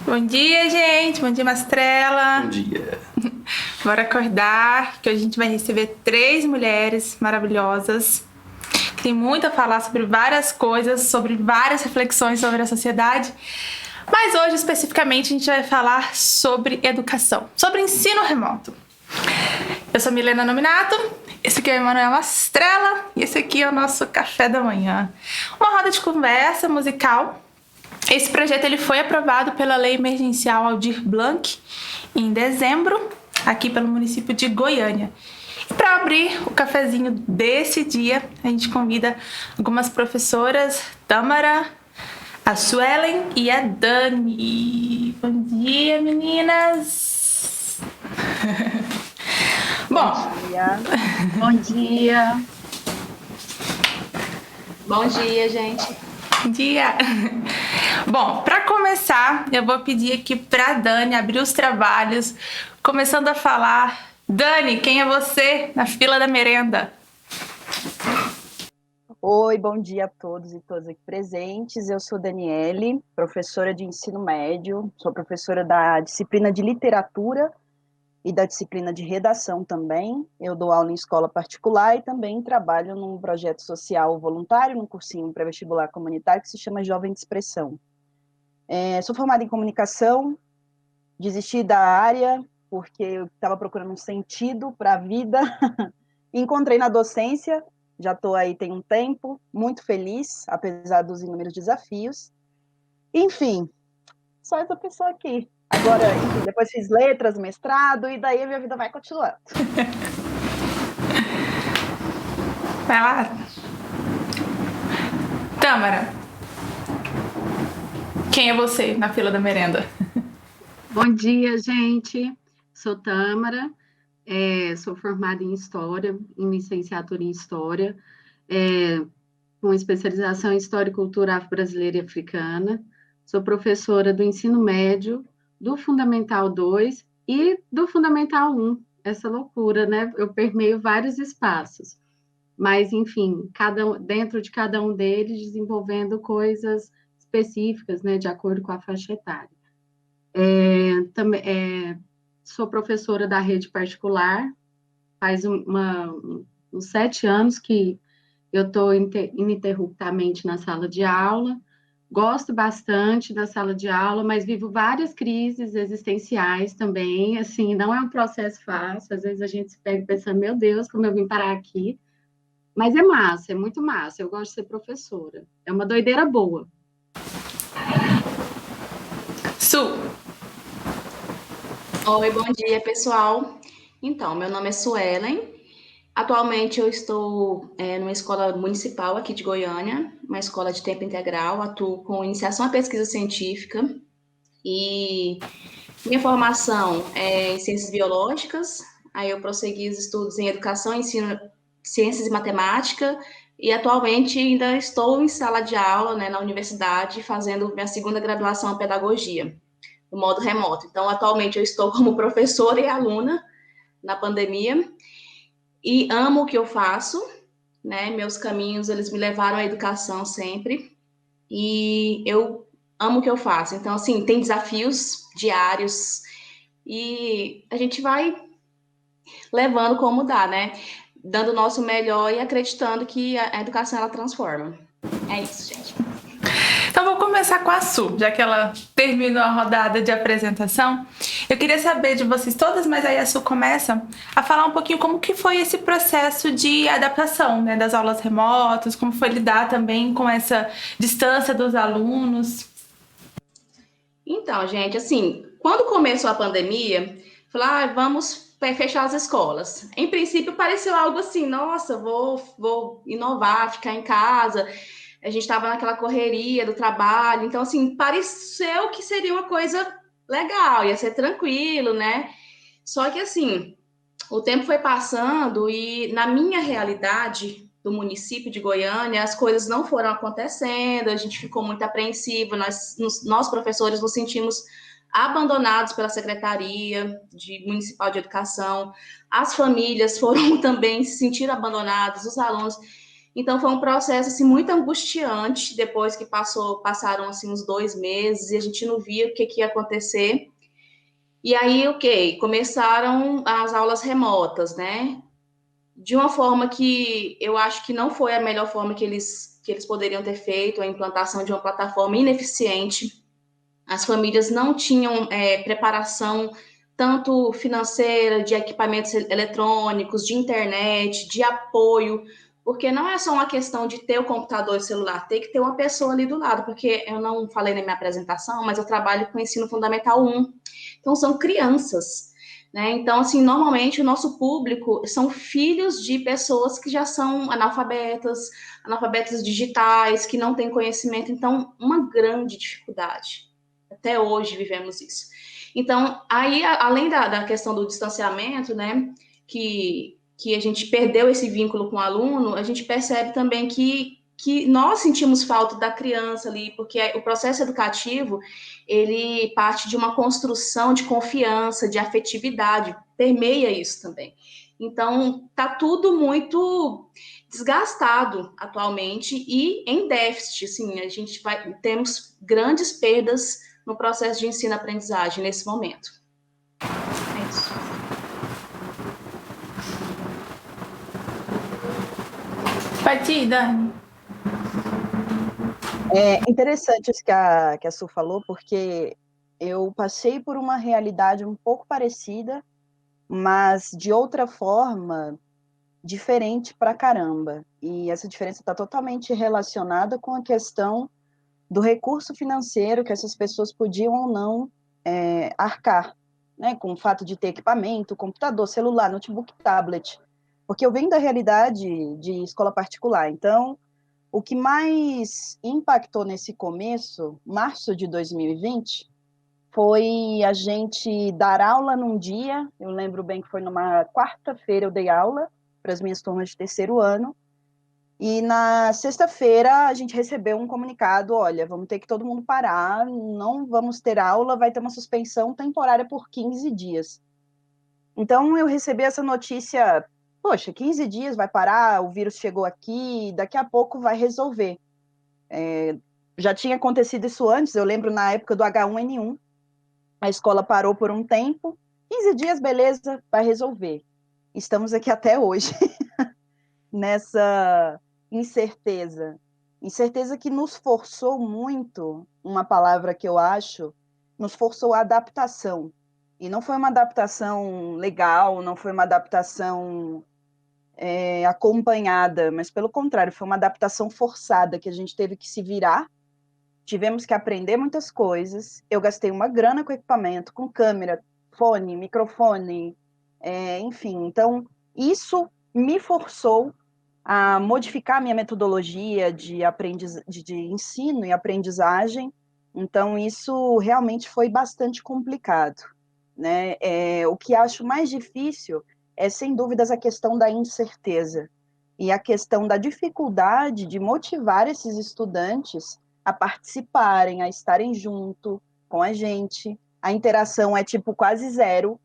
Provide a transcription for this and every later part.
Bom dia, gente. Bom dia, Bom Mastrela. dia. Bora acordar, que hoje a gente vai receber 3 mulheres maravilhosas. Tem muito a falar sobre várias coisas, sobre várias reflexões sobre a sociedade. Mas hoje, especificamente, a gente vai falar sobre educação, sobre ensino remoto. Eu sou Milena Nominato, esse aqui é o Emanuel Mastrela e esse aqui é o nosso café da manhã. Uma roda de conversa musical. Esse projeto ele foi aprovado pela Lei Emergencial Aldir Blanc em dezembro, aqui pelo município de Goiânia. E para abrir o cafezinho desse dia, a gente convida algumas professoras, Tâmara, a Suelen e a Dani. Bom dia, meninas! Bom Bom, dia. Bom dia. Bom dia, gente. bom dia! Bom, para começar, eu vou pedir aqui para Dani abrir os trabalhos, começando a falar. Dani, quem é você na fila da merenda? Oi, bom dia a todos e todas aqui presentes. Eu sou Daniele, professora de ensino médio, sou professora da disciplina de literatura e da disciplina de redação também. Eu dou aula em escola particular e também trabalho num projeto social voluntário, num cursinho pré-vestibular comunitário que se chama Jovem de Expressão. Sou formada em comunicação, desisti da área porque eu estava procurando um sentido para a vida. Encontrei na docência, já estou aí tem um tempo, muito feliz, apesar dos inúmeros desafios. Enfim, só essa pessoa aqui. Agora, enfim, depois fiz letras, mestrado, e daí a minha vida vai continuando. Vai lá. Tâmara, quem é você na fila da merenda? Bom dia, gente. Sou Tâmara, sou formada em História, em licenciatura em História, com especialização em História e Cultura Afro-Brasileira e Africana. Sou professora do ensino médio, do Fundamental 2 e do Fundamental 1. Essa loucura, né? Eu permeio vários espaços, mas, enfim, dentro de cada um deles, desenvolvendo coisas específicas, né, de acordo com a faixa etária. Também sou professora da rede particular, faz uns 7 anos que eu estou ininterruptamente na sala de aula, gosto bastante da sala de aula, mas vivo várias crises existenciais também, assim, não é um processo fácil, às vezes a gente se pega pensando, meu Deus, como eu vim parar aqui, mas é massa, é muito massa, eu gosto de ser professora, é uma doideira boa. Su. Oi, bom dia, pessoal. Então, meu nome é Suelen. Atualmente eu estou numa escola municipal aqui de Goiânia, uma escola de tempo integral. Atuo com iniciação à pesquisa científica e minha formação é em ciências biológicas. Aí eu prossegui os estudos em educação, ensino, ciências e matemática. E atualmente ainda estou em sala de aula, né, na universidade, fazendo minha segunda graduação em pedagogia, no modo remoto. Então, atualmente eu estou como professora e aluna na pandemia e amo o que eu faço, né? Meus caminhos, eles me levaram à educação sempre e eu amo o que eu faço. Então, assim, tem desafios diários e a gente vai levando como dá, né? Dando o nosso melhor e acreditando que a educação, ela transforma. É isso, gente. Então vou começar com a Su, já que ela terminou a rodada de apresentação. Eu queria saber de vocês todas, mas aí a Su começa a falar um pouquinho como que foi esse processo de adaptação, né, das aulas remotas, como foi lidar também com essa distância dos alunos. Então, gente, assim, quando começou a pandemia, falou, vamos fechar as escolas. Em princípio, pareceu algo assim, nossa, vou inovar, ficar em casa. A gente estava naquela correria do trabalho, então, assim, pareceu que seria uma coisa legal, ia ser tranquilo, né? Só que, assim, o tempo foi passando e, na minha realidade do município de Goiânia, as coisas não foram acontecendo, a gente ficou muito apreensivo, nós professores nos sentimos abandonados pela Secretaria Municipal de Educação, as famílias foram também se sentiram abandonadas, os alunos. Então, foi um processo, assim, muito angustiante, depois que passaram, assim, uns 2 meses, e a gente não via o que ia acontecer. E aí, ok, começaram as aulas remotas, né? De uma forma que eu acho que não foi a melhor forma que eles poderiam ter feito, a implantação de uma plataforma ineficiente. As famílias não tinham preparação tanto financeira, de equipamentos eletrônicos, de internet, de apoio, porque não é só uma questão de ter o computador e o celular, tem que ter uma pessoa ali do lado, porque eu não falei na minha apresentação, mas eu trabalho com ensino fundamental 1, então são crianças, né? Então, assim, normalmente o nosso público são filhos de pessoas que já são analfabetas digitais, que não têm conhecimento, então, uma grande dificuldade. Até hoje vivemos isso. Então, aí, além da questão do distanciamento, né, que a gente perdeu esse vínculo com o aluno, a gente percebe também que nós sentimos falta da criança ali, porque o processo educativo, ele parte de uma construção de confiança, de afetividade, permeia isso também. Então, tá tudo muito desgastado atualmente e em déficit, assim, temos grandes perdas no processo de ensino-aprendizagem nesse momento. É isso. Pati, Dani. É interessante isso que a Su falou, porque eu passei por uma realidade um pouco parecida, mas de outra forma, diferente pra caramba. E essa diferença está totalmente relacionada com a questão do recurso financeiro que essas pessoas podiam ou não arcar, né, com o fato de ter equipamento, computador, celular, notebook, tablet. Porque eu venho da realidade de escola particular, então o que mais impactou nesse começo, março de 2020, foi a gente dar aula num dia. Eu lembro bem que foi numa quarta-feira eu dei aula para as minhas turmas de terceiro ano, e na sexta-feira a gente recebeu um comunicado: olha, vamos ter que todo mundo parar, não vamos ter aula, vai ter uma suspensão temporária por 15 dias. Então eu recebi essa notícia: poxa, 15 dias vai parar, o vírus chegou aqui, daqui a pouco vai resolver. Já tinha acontecido isso antes, eu lembro na época do H1N1, a escola parou por um tempo, 15 dias, beleza, vai resolver. Estamos aqui até hoje, nessa incerteza. Incerteza que nos forçou muito, uma palavra que eu acho, nos forçou a adaptação. E não foi uma adaptação legal, não foi uma adaptação acompanhada, mas pelo contrário, foi uma adaptação forçada, que a gente teve que se virar. Tivemos que aprender muitas coisas. Eu gastei uma grana com equipamento, com câmera, fone, microfone, enfim. Então, isso me forçou a modificar a minha metodologia de ensino e aprendizagem. Então, isso realmente foi bastante complicado, né? O que acho mais difícil é, sem dúvidas, a questão da incerteza e a questão da dificuldade de motivar esses estudantes a participarem, a estarem junto com a gente. A interação é tipo quase zero.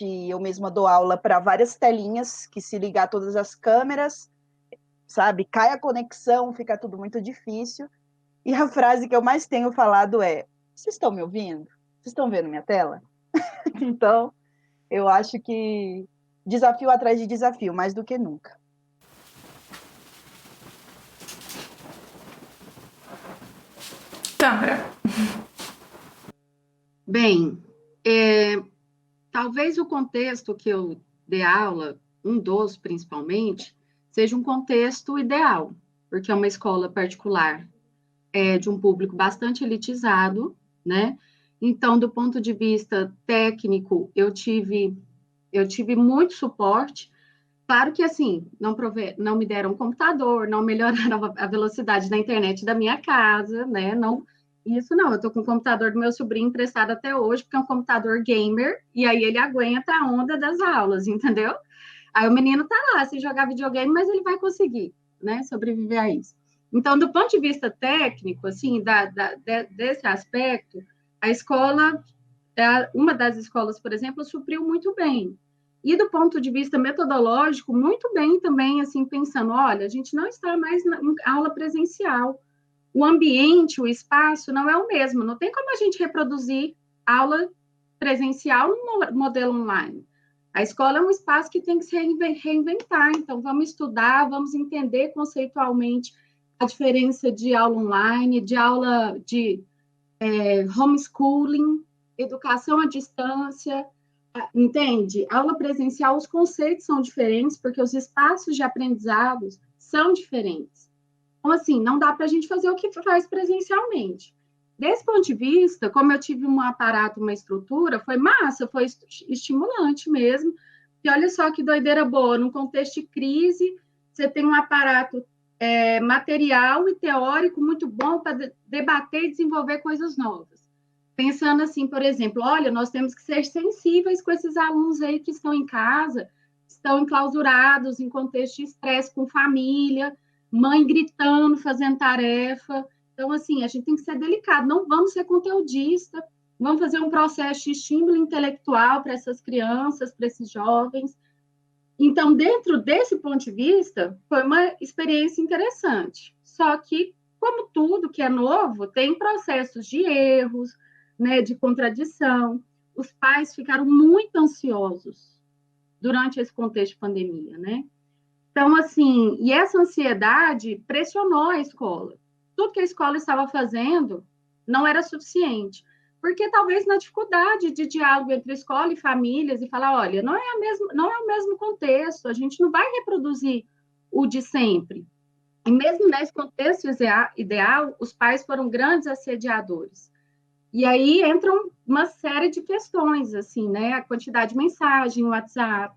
Eu mesma dou aula para várias telinhas, que se ligar todas as câmeras, sabe, cai a conexão, fica tudo muito difícil. E a frase que eu mais tenho falado é: vocês estão me ouvindo? Vocês estão vendo minha tela? Então, eu acho que desafio atrás de desafio, mais do que nunca. Tâmara. Bem, talvez o contexto que eu dei aula, um dos principalmente, seja um contexto ideal, porque é uma escola particular de um público bastante elitizado, né? Então, do ponto de vista técnico, eu tive muito suporte. Claro que, assim, não me deram um computador, não melhoraram a velocidade da internet da minha casa, né? Eu estou com o computador do meu sobrinho emprestado até hoje, porque é um computador gamer, e aí ele aguenta a onda das aulas, entendeu? Aí o menino tá lá, se jogar videogame, mas ele vai conseguir, né, sobreviver a isso. Então, do ponto de vista técnico, assim, desse aspecto, a escola, uma das escolas, por exemplo, supriu muito bem. E do ponto de vista metodológico, muito bem também, assim, pensando, olha, a gente não está mais em aula presencial. O ambiente, o espaço não é o mesmo. Não tem como a gente reproduzir aula presencial no modelo online. A escola é um espaço que tem que se reinventar. Então, vamos estudar, vamos entender conceitualmente a diferença de aula online, de aula de homeschooling, educação à distância, entende? Aula presencial, os conceitos são diferentes, porque os espaços de aprendizados são diferentes. Então, assim, não dá para a gente fazer o que faz presencialmente. Desse ponto de vista, como eu tive um aparato, uma estrutura, foi massa, foi estimulante mesmo. E olha só que doideira boa, num contexto de crise, você tem um aparato material e teórico muito bom para debater e desenvolver coisas novas. Pensando assim, por exemplo, olha, nós temos que ser sensíveis com esses alunos aí que estão em casa, estão enclausurados em contexto de estresse com família, mãe gritando, fazendo tarefa. Então, assim, a gente tem que ser delicado, não vamos ser conteudista, vamos fazer um processo de estímulo intelectual para essas crianças, para esses jovens. Então, dentro desse ponto de vista, foi uma experiência interessante. Só que, como tudo que é novo, tem processos de erros, né, de contradição. Os pais ficaram muito ansiosos durante esse contexto de pandemia, né? Então, assim, e essa ansiedade pressionou a escola. Tudo que a escola estava fazendo não era suficiente. Porque talvez na dificuldade de diálogo entre escola e famílias, e falar, olha, não é o mesmo contexto, a gente não vai reproduzir o de sempre. E mesmo nesse contexto ideal, os pais foram grandes assediadores. E aí entram uma série de questões, assim, né? A quantidade de mensagem, o WhatsApp,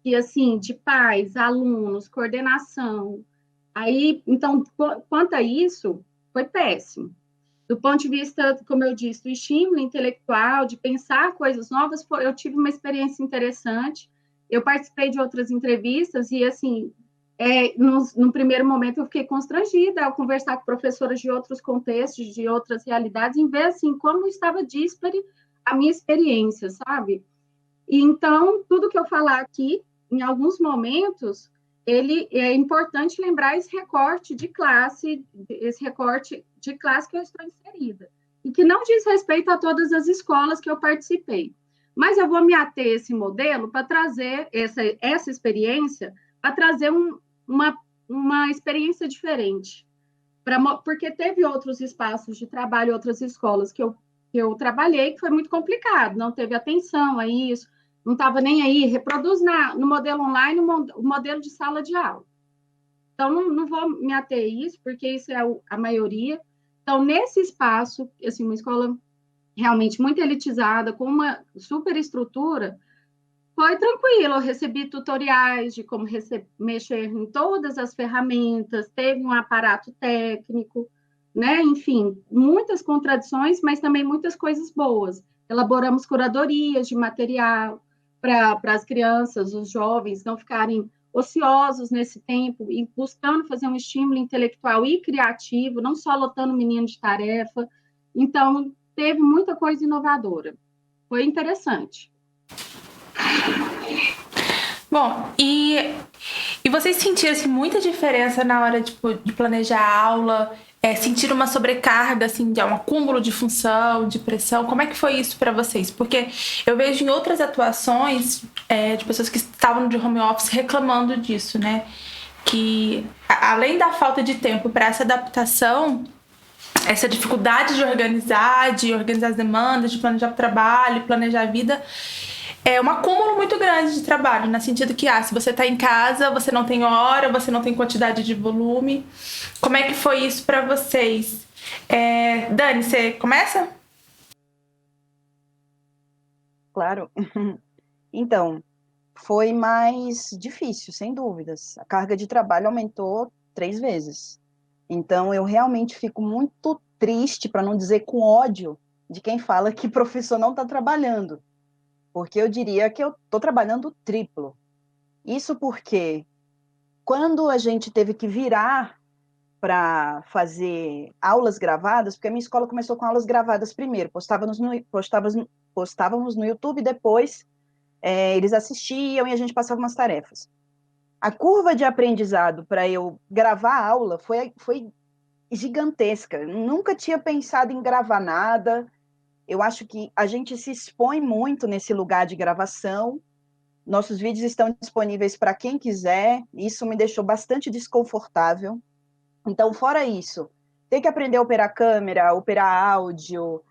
e assim, de pais, alunos, coordenação. Aí, então, quanto a isso, foi péssimo. Do ponto de vista, como eu disse, do estímulo intelectual, de pensar coisas novas, eu tive uma experiência interessante. Eu participei de outras entrevistas e, assim, no primeiro momento eu fiquei constrangida ao conversar com professoras de outros contextos, de outras realidades, em ver, assim, como estava díspare a minha experiência, sabe? E, então, tudo que eu falar aqui, em alguns momentos, ele é importante lembrar esse recorte de classe que eu estou inserida, e que não diz respeito a todas as escolas que eu participei. Mas eu vou me ater a esse modelo para trazer essa experiência, para trazer uma experiência diferente. Porque teve outros espaços de trabalho, outras escolas que eu trabalhei, que foi muito complicado, não teve atenção a isso, não estava nem aí, reproduz no modelo online o modelo de sala de aula. Então, não vou me ater a isso, porque isso é a maioria. Então, nesse espaço, assim, uma escola realmente muito elitizada, com uma super estrutura, foi tranquilo. Eu recebi tutoriais de como mexer em todas as ferramentas, teve um aparato técnico, né? Enfim, muitas contradições, mas também muitas coisas boas. Elaboramos curadorias de material para as crianças, os jovens não ficarem ociosos nesse tempo e buscando fazer um estímulo intelectual e criativo, não só lotando o menino de tarefa. Então, teve muita coisa inovadora. Foi interessante. Bom, e vocês sentiram assim, muita diferença na hora tipo, de planejar a aula? Sentiram uma sobrecarga, assim, de um acúmulo de função, de pressão? Como é que foi isso para vocês? Porque eu vejo em outras atuações de pessoas que estavam de home office reclamando disso, né? Que além da falta de tempo para essa adaptação, essa dificuldade de organizar as demandas, de planejar o trabalho, planejar a vida, é um acúmulo muito grande de trabalho, no sentido que, se você está em casa, você não tem hora, você não tem quantidade de volume. Como é que foi isso para vocês? Dani, você começa? Claro. Então, foi mais difícil, sem dúvidas. A carga de trabalho aumentou 3 vezes. Então, eu realmente fico muito triste, para não dizer com ódio, de quem fala que professor não está trabalhando. Porque eu diria que eu estou trabalhando triplo. Isso porque, quando a gente teve que virar para fazer aulas gravadas, porque a minha escola começou com aulas gravadas primeiro, postávamos no YouTube, depois eles assistiam e a gente passava umas tarefas. A curva de aprendizado para eu gravar a aula foi gigantesca. Eu nunca tinha pensado em gravar nada. Eu acho que a gente se expõe muito nesse lugar de gravação. Nossos vídeos estão disponíveis para quem quiser. Isso me deixou bastante desconfortável. Então, fora isso, ter que aprender a operar câmera, operar áudio,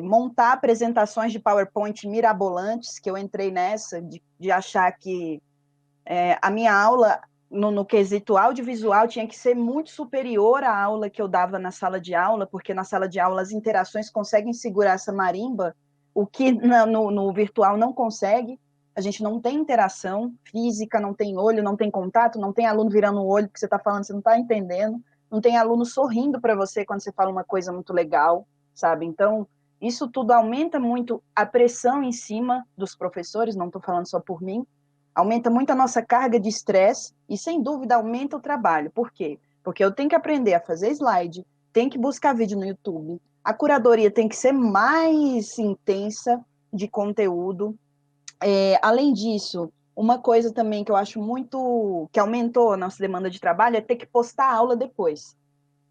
montar apresentações de PowerPoint mirabolantes, que eu entrei nessa, de achar que a minha aula, no quesito audiovisual, tinha que ser muito superior à aula que eu dava na sala de aula, porque na sala de aula as interações conseguem segurar essa marimba, o que no virtual não consegue. A gente não tem interação física, não tem olho, não tem contato, não tem aluno virando o olho porque você está falando, você não está entendendo, não tem aluno sorrindo para você quando você fala uma coisa muito legal, sabe? Então, isso tudo aumenta muito a pressão em cima dos professores, não estou falando só por mim, aumenta muito a nossa carga de estresse e, sem dúvida, aumenta o trabalho. Por quê? Porque eu tenho que aprender a fazer slide, tenho que buscar vídeo no YouTube, a curadoria tem que ser mais intensa de conteúdo. Além disso, uma coisa também que eu acho muito, que aumentou a nossa demanda de trabalho é ter que postar a aula depois.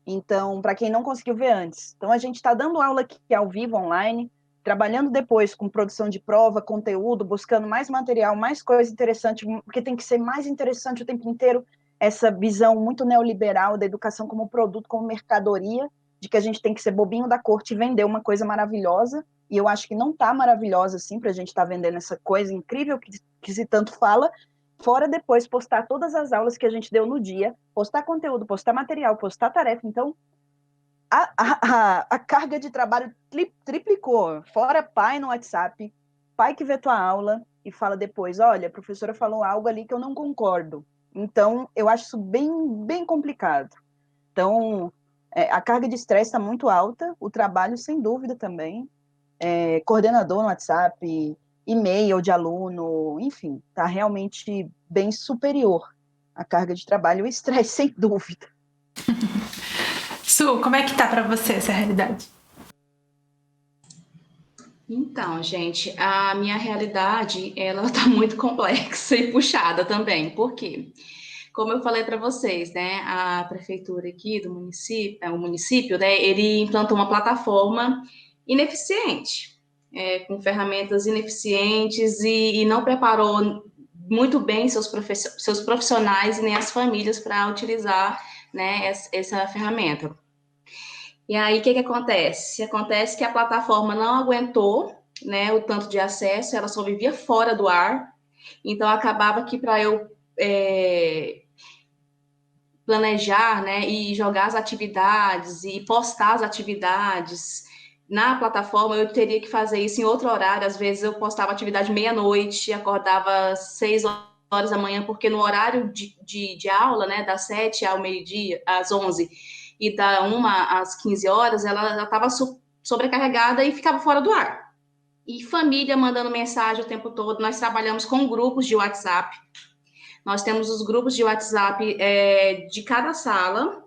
Então, para quem não conseguiu ver antes. Então, a gente está dando aula aqui ao vivo, online, trabalhando depois com produção de prova, conteúdo, buscando mais material, mais coisa interessante, porque tem que ser mais interessante o tempo inteiro, essa visão muito neoliberal da educação como produto, como mercadoria, de que a gente tem que ser bobinho da corte e vender uma coisa maravilhosa, e eu acho que não está maravilhosa assim, para a gente estar vendendo essa coisa incrível que se tanto fala, fora depois postar todas as aulas que a gente deu no dia, postar conteúdo, postar material, postar tarefa. Então, a carga de trabalho triplicou. Fora pai no WhatsApp, pai que vê tua aula e fala depois, olha, a professora falou algo ali que eu não concordo. Então, eu acho isso bem, bem complicado. Então, a carga de estresse está muito alta, o trabalho, sem dúvida, também. Coordenador no WhatsApp, e-mail de aluno, enfim, está realmente bem superior a carga de trabalho e o estresse, sem dúvida. Su, como é que tá para você essa realidade? Então, gente, a minha realidade, ela tá muito complexa e puxada também. Por quê? Como eu falei para vocês, né, a prefeitura aqui do município, o município, né, ele implantou uma plataforma ineficiente, com ferramentas ineficientes e não preparou muito bem seus profissionais e nem as famílias para utilizar, né, essa ferramenta. E aí, o que acontece? Acontece que a plataforma não aguentou, né, o tanto de acesso, ela só vivia fora do ar, então acabava que para eu planejar, né, e jogar as atividades e postar as atividades na plataforma, eu teria que fazer isso em outro horário. Às vezes eu postava atividade meia-noite, acordava 6 horas da manhã, porque no horário de aula, né, das 7 ao meio-dia, às 11, e da 1 às 15 horas, ela estava sobrecarregada e ficava fora do ar. E família mandando mensagem o tempo todo. Nós trabalhamos com grupos de WhatsApp. Nós temos os grupos de WhatsApp de cada sala,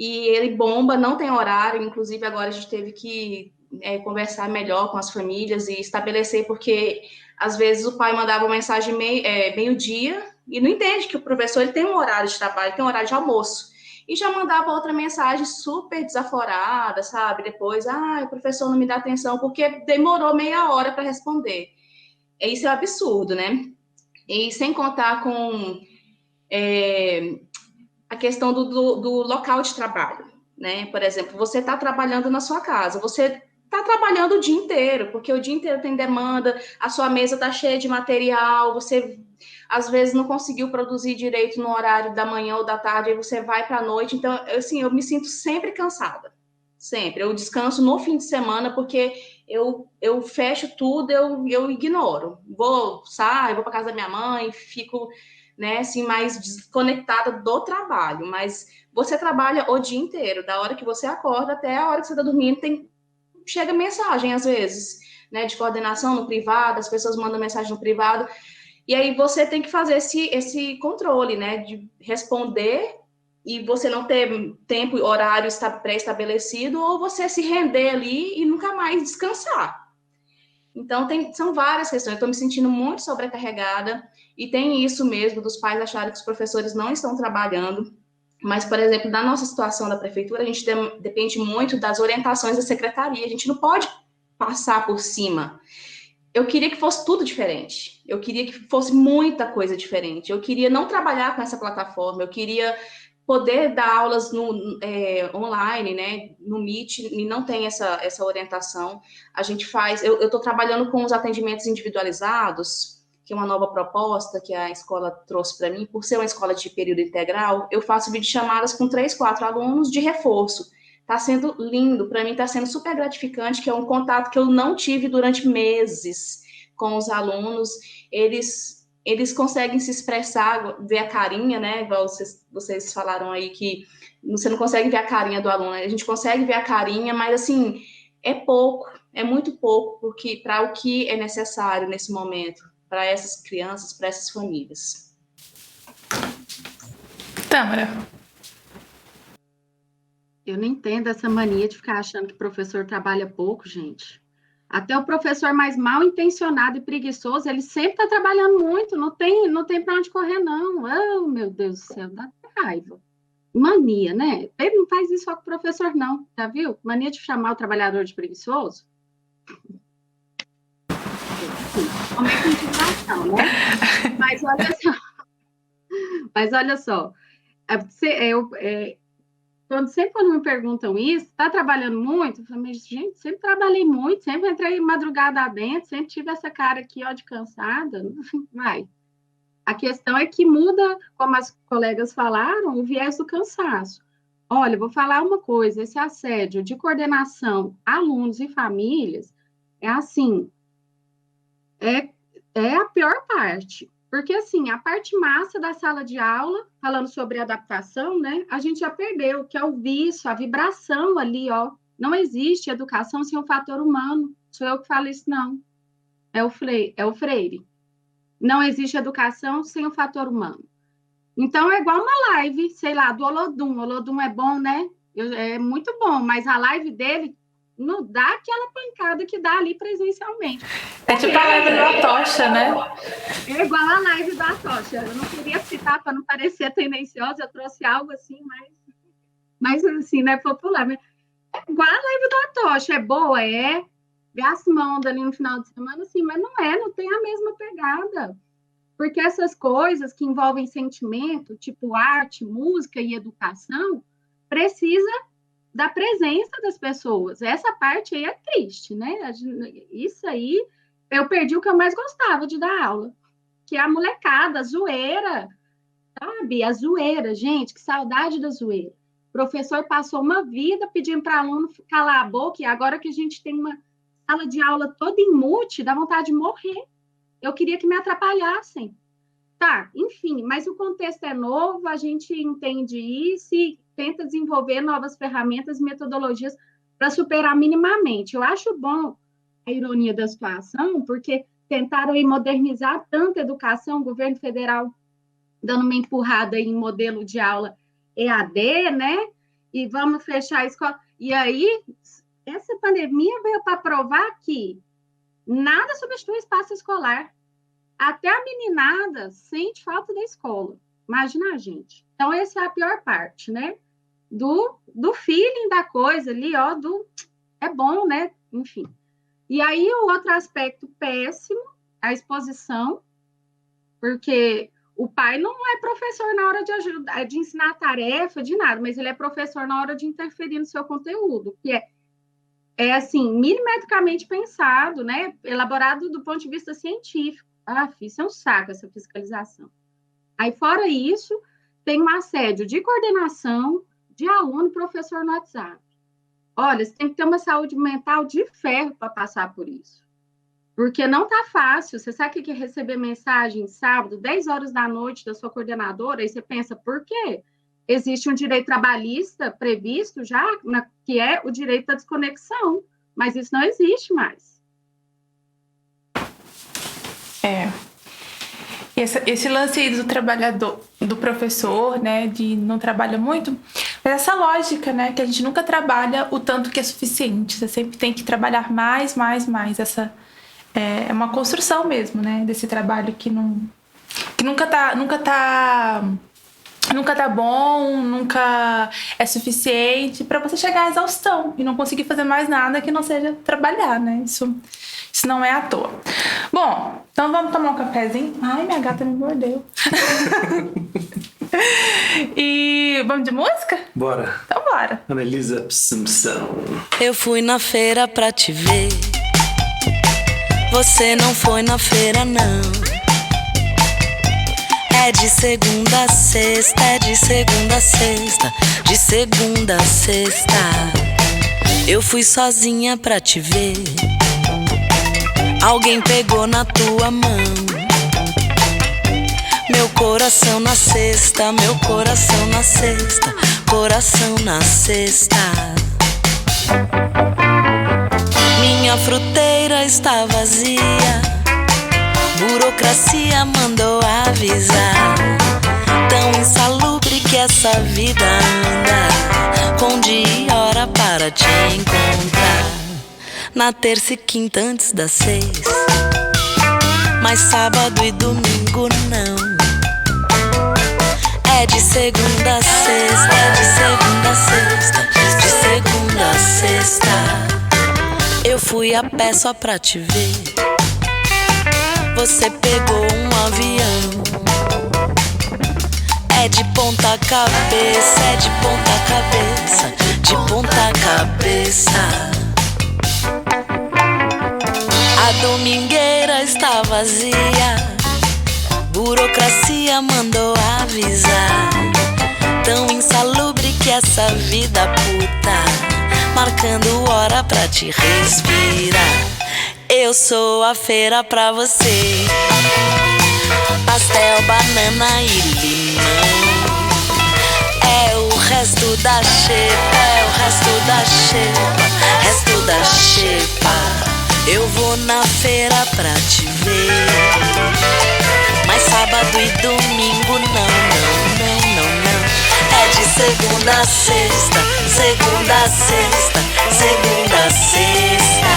e ele bomba, não tem horário. Inclusive, agora a gente teve que conversar melhor com as famílias e estabelecer, porque às vezes o pai mandava uma mensagem meio-dia e não entende que o professor ele tem um horário de trabalho, tem um horário de almoço. E já mandava outra mensagem super desaforada, sabe? Depois, o professor não me dá atenção porque demorou meia hora para responder. Isso é um absurdo, né? E sem contar com a questão do local de trabalho, né? Por exemplo, você está trabalhando na sua casa, você está trabalhando o dia inteiro, porque o dia inteiro tem demanda, a sua mesa está cheia de material, você às vezes não conseguiu produzir direito no horário da manhã ou da tarde, aí você vai para a noite. Então, assim, eu me sinto sempre cansada, sempre. Eu descanso no fim de semana, porque eu fecho tudo, eu ignoro. Saio, vou para casa da minha mãe, fico, né, assim, mais desconectada do trabalho. Mas você trabalha o dia inteiro, da hora que você acorda até a hora que você está dormindo, chega mensagem, às vezes, né, de coordenação no privado, as pessoas mandam mensagem no privado, e aí você tem que fazer esse controle, né, de responder e você não ter tempo e horário pré-estabelecido, ou você se render ali e nunca mais descansar. Então, são várias questões. Eu estou me sentindo muito sobrecarregada e tem isso mesmo dos pais acharem que os professores não estão trabalhando. Mas, por exemplo, na nossa situação da prefeitura, a gente depende muito das orientações da secretaria. A gente não pode passar por cima. Eu queria que fosse tudo diferente. Eu queria que fosse muita coisa diferente. Eu queria não trabalhar com essa plataforma. Eu queria poder dar aulas online, né, no Meet, e não tem essa orientação. A gente faz... Eu estou trabalhando com os atendimentos individualizados, que é uma nova proposta que a escola trouxe para mim. Por ser uma escola de período integral, eu faço videochamadas com 3, 4 alunos de reforço. Está sendo lindo, para mim está sendo super gratificante, que é um contato que eu não tive durante meses com os alunos. Eles conseguem se expressar, ver a carinha, né? Igual vocês falaram aí que você não consegue ver a carinha do aluno, a gente consegue ver a carinha, mas assim, é pouco, é muito pouco, porque para o que é necessário nesse momento, para essas crianças, para essas famílias. Tâmara. Eu não entendo essa mania de ficar achando que o professor trabalha pouco, gente. Até o professor mais mal intencionado e preguiçoso, ele sempre está trabalhando muito, não tem para onde correr, não. Oh, meu Deus do céu, dá raiva. Mania, né? Ele não faz isso só com o professor, não, já viu? Mania de chamar o trabalhador de preguiçoso. Aumenta a indignação, né? Mas olha só, quando me perguntam isso, está trabalhando muito? Eu falo, mas, gente, sempre trabalhei muito, sempre entrei madrugada dentro, sempre tive essa cara aqui, ó, de cansada. Vai. A questão é que muda, como as colegas falaram, o viés do cansaço. Olha, vou falar uma coisa, esse assédio de coordenação, alunos e famílias, é assim, é a pior parte. Porque, assim, a parte massa da sala de aula, falando sobre adaptação, né, a gente já perdeu, que é o vício, a vibração ali, ó. Não existe educação sem o fator humano. Sou eu que falo isso, não. É o Freire. Não existe educação sem o fator humano. Então, é igual uma live, sei lá, do Olodum. O Olodum é bom, né? É muito bom, mas a live dele não dá aquela pancada que dá ali presencialmente. É tipo a live do Atocha, né? É igual a live da Atocha. Eu não queria citar para não parecer tendenciosa, eu trouxe algo assim, mas assim, né, popular. Mas é igual a live da Atocha, é boa, gasta uma onda ali no final de semana, assim, mas não tem a mesma pegada. Porque essas coisas que envolvem sentimento, tipo arte, música e educação, precisa da presença das pessoas. Essa parte aí é triste, né? Isso aí, eu perdi o que eu mais gostava de dar aula, que é a molecada, a zoeira, sabe? A zoeira, gente, que saudade da zoeira. O professor passou uma vida pedindo para aluno calar a boca, e agora que a gente tem uma sala de aula toda em mute, dá vontade de morrer. Eu queria que me atrapalhassem. Tá, enfim, mas o contexto é novo, a gente entende isso e tenta desenvolver novas ferramentas e metodologias para superar minimamente. Eu acho bom a ironia da situação, porque tentaram aí modernizar tanto a educação, o governo federal dando uma empurrada em modelo de aula EAD, né? E vamos fechar a escola. E aí, essa pandemia veio para provar que nada substitui o espaço escolar. Até a meninada sente falta da escola. Imagina a gente. Então, essa é a pior parte, né? Do feeling da coisa ali, ó, é bom, né? Enfim. E aí, o outro aspecto péssimo, a exposição, porque o pai não é professor na hora de ajudar, de ensinar a tarefa, de nada, mas ele é professor na hora de interferir no seu conteúdo, que é assim, milimetricamente pensado, né? Elaborado do ponto de vista científico. Isso é um saco, essa fiscalização. Aí, fora isso, tem um assédio de coordenação de aluno e professor no WhatsApp. Olha, você tem que ter uma saúde mental de ferro para passar por isso. Porque não está fácil. Você sabe o que é receber mensagem sábado, 10 horas da noite, da sua coordenadora? Aí você pensa, por quê? Existe um direito trabalhista previsto já, que é o direito da desconexão. Mas isso não existe mais. Esse lance aí do trabalhador, do professor, né, de não trabalha muito, mas essa lógica, né, que a gente nunca trabalha o tanto que é suficiente, você sempre tem que trabalhar mais, essa é uma construção mesmo, né? Desse trabalho que nunca tá bom, nunca é suficiente pra você chegar à exaustão e não conseguir fazer mais nada que não seja trabalhar, né? Isso não é à toa. Bom, então vamos tomar um cafezinho. Ai, minha gata me mordeu. E vamos de música? Bora. Então bora. Annelise Simpson. Eu fui na feira pra te ver. Você não foi na feira, não. É de segunda a sexta, é de segunda a sexta, de segunda a sexta. Eu fui sozinha pra te ver. Alguém pegou na tua mão. Meu coração na cesta, meu coração na cesta, coração na cesta. Minha fruteira está vazia. Burocracia mandou avisar. Tão insalubre que essa vida anda, com dia e hora para te encontrar. Na terça e quinta antes das 6, mas sábado e domingo não. É de segunda a sexta, é de segunda a sexta, de segunda a sexta. Eu fui a pé só pra te ver. Você pegou um avião. É de ponta cabeça, é de ponta cabeça, de ponta cabeça. A domingueira está vazia. Burocracia mandou avisar. Tão insalubre que essa vida puta, marcando hora pra te respirar. Eu sou a feira pra você. Pastel, banana e limão. É o resto da xepa, é o resto da xepa, resto da xepa. Eu vou na feira pra te ver, mas sábado e domingo não. É de segunda a sexta, segunda a sexta, segunda a sexta.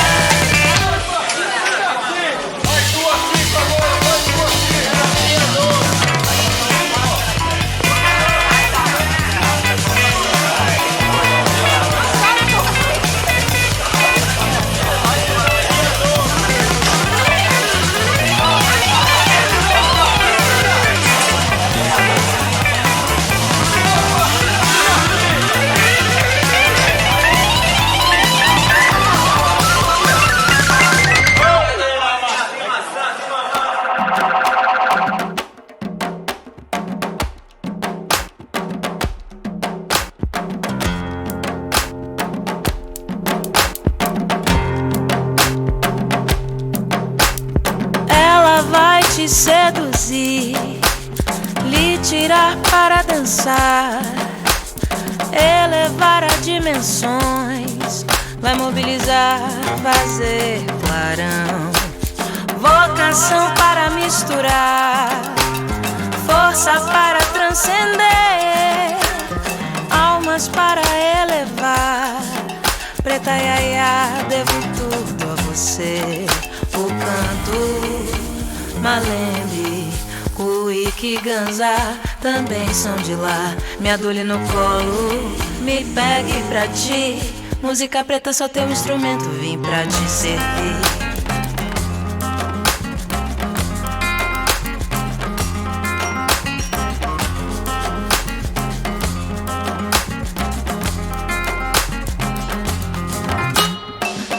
Te seduzir, lhe tirar para dançar, elevar a dimensões, vai mobilizar, fazer clarão, vocação para misturar, força para transcender, almas para elevar. Preta Yaya, devo tudo a você, o canto Malembe, Cuíque e Ganza também são de lá. Me adule no colo, me pegue pra ti. Música preta, só teu instrumento, vim pra te servir.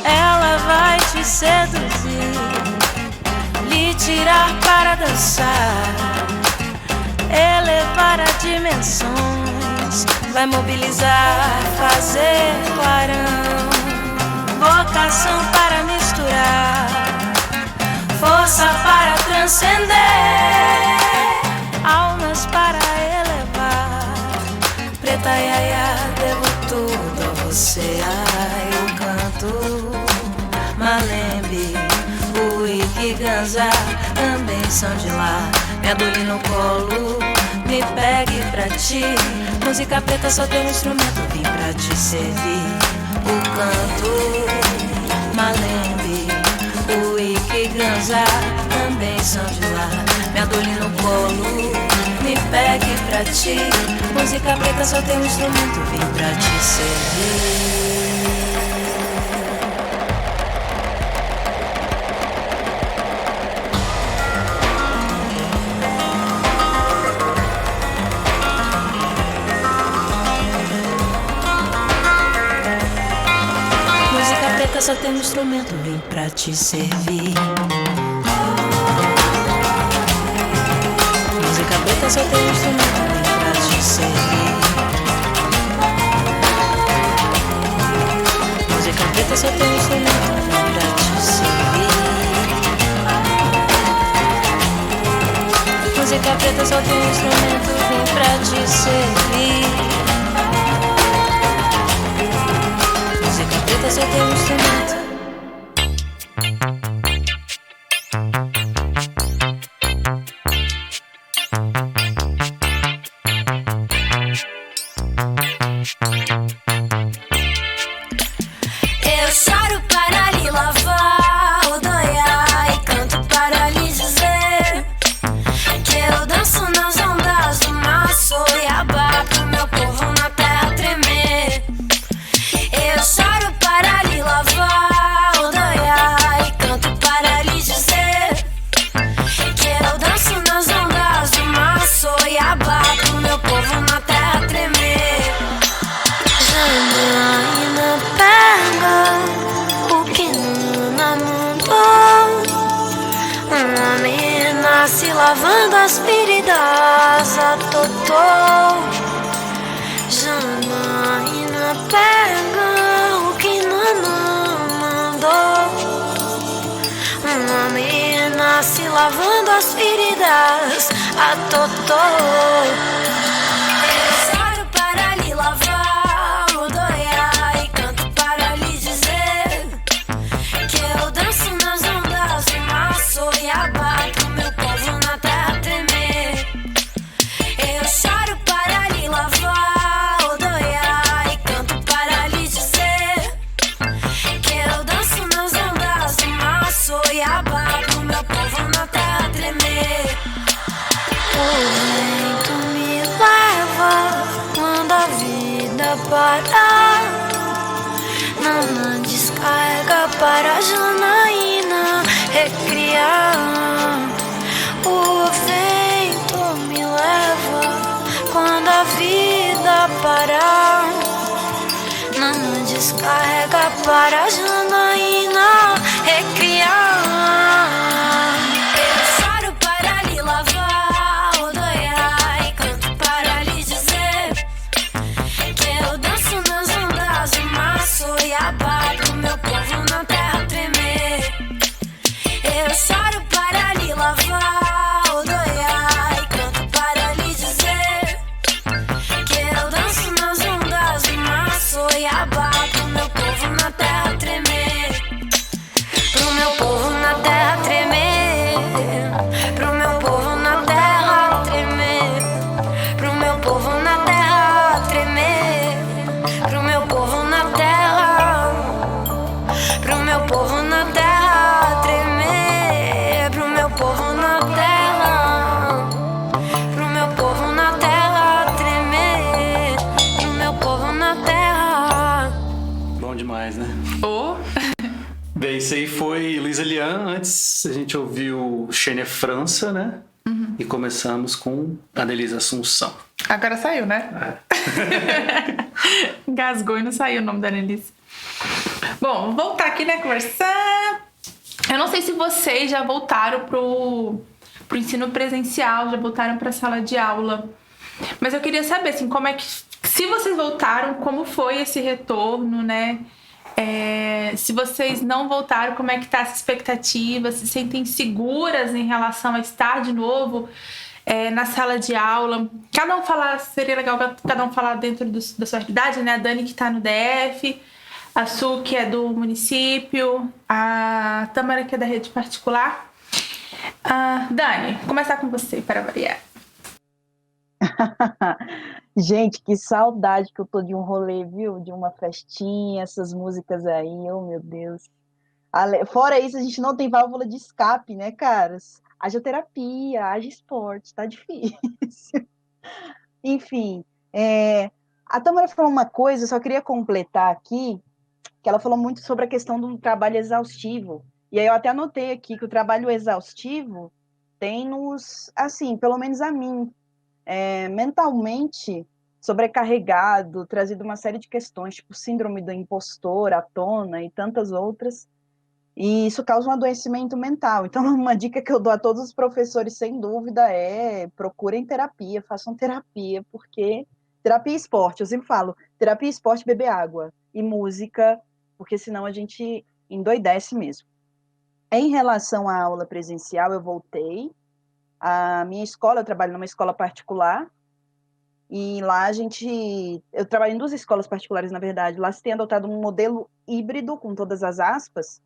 Ela vai te seduzir, lhe tirar para dançar, elevar a dimensões, vai mobilizar, fazer clarão, vocação para misturar, força para transcender, almas para elevar. Preta Yaya, devo tudo a você. Ai, eu canto Malembe, Cuíque e Ganza também são de lá. Me adule no colo, me pegue pra ti. Música preta, só tem um instrumento, vim pra te servir. O canto Malembe, Cuíque e já também são de lá. Me adole no colo, me pegue pra ti. Música preta só tem um instrumento, vim pra te servir. Só tem um instrumento, vim pra te servir. Música preta só tem um instrumento, vim pra te servir. Música preta só tem um instrumento, vim pra te servir. Música preta só tem um instrumento, vim pra te servir. Música preta só tem um instrumento. Eu choro para lhe lavar o doiá e canto para lhe dizer que eu danço nas ondas do mar, Soiabá, pro meu povo na terra tremer. Eu choro para lhe lavar o doiá e canto para lhe dizer que eu danço nas ondas do mar, Soiabá, pro meu povo na terra tremer. Janaína pega o que Nuna mandou. Uma menina se lavando as feridas a totó. Janaína pega o que Nuna mandou. Uma menina se lavando as feridas a totó. Eu choro para lhe lavar o doiá e canto para lhe dizer que eu danço nas ondas do mar, Soiabá, pro meu povo na terra tremer. Eu choro para lhe lavar o doiá e canto para lhe dizer que eu danço nas ondas do mar, Soiabá, pro meu povo na terra tremer. O vento me leva, manda a vida parar. Nana descarga para Janaína recriar. O vento me leva quando a vida parar. Nana descarga para Janaína recriar. Eu choro para lhe lavar o doiá e canto para lhe dizer que eu danço nas ondas do mar, Soiabá, pro meu povo na terra tremer. Eu choro para lhe lavar o doiá e canto para lhe dizer que eu danço nas ondas do mar, Soiabá, pro meu povo na terra tremer. Pro meu povo na terra tremer. Pro meu povo na terra tremer. Pro meu povo na terra tremer. Pro meu povo na terra. Pro meu povo na terra tremer. Pro meu povo na terra. Pro meu povo na terra tremer. Pro meu povo na terra. Bom demais, né? Oh, Bem, isso aí foi Luísa Lian. Antes a gente ouviu Xênia França, né? E começamos com Anelise Assunção. agora saiu, né? Engasgou e não saiu o nome da Annelise. Bom, vou voltar aqui, né, conversar. Eu não sei se vocês já voltaram pro ensino presencial, já voltaram pra sala de aula. Mas eu queria saber, assim, como é que... Se vocês voltaram, como foi esse retorno, né? Se vocês não voltaram, como é que tá essa expectativa? Se sentem seguras em relação a estar de novo na sala de aula? Cada um falar, seria legal cada um falar dentro da sua realidade, né? A Dani que tá no DF, a Su que é do município, a Tâmara que é da rede particular. Dani, vou começar com você para variar. Gente, que saudade que eu tô de um rolê, viu? De uma festinha, essas músicas aí, oh meu Deus. Fora isso, a gente não tem válvula de escape, né, caras? Haja terapia, haja esporte, tá difícil. Enfim, a Tamara falou uma coisa, eu só queria completar aqui, que ela falou muito sobre a questão do trabalho exaustivo. E aí eu até anotei aqui que o trabalho exaustivo tem nos, assim, pelo menos a mim, mentalmente sobrecarregado, trazido uma série de questões, tipo síndrome do impostor à tona e tantas outras, e isso causa um adoecimento mental. Então, uma dica que eu dou a todos os professores, sem dúvida, é procurem terapia, façam terapia, porque terapia e esporte, eu sempre falo, terapia e esporte, beber água e música, porque senão a gente endoidece mesmo. Em relação à aula presencial, eu voltei. A minha escola, eu trabalho numa escola particular, e lá eu trabalho em 2 escolas particulares, na verdade, lá se tem adotado um modelo híbrido, com todas as aspas,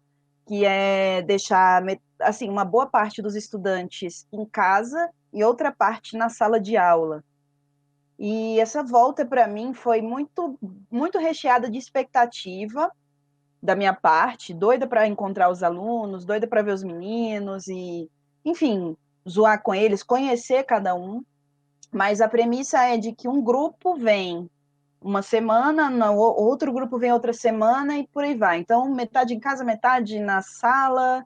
que é deixar, assim, uma boa parte dos estudantes em casa e outra parte na sala de aula. E essa volta, para mim, foi muito, muito recheada de expectativa da minha parte, doida para encontrar os alunos, doida para ver os meninos e, enfim, zoar com eles, conhecer cada um. Mas a premissa é de que um grupo vem uma semana, outro grupo vem outra semana e por aí vai. Então, metade em casa, metade na sala,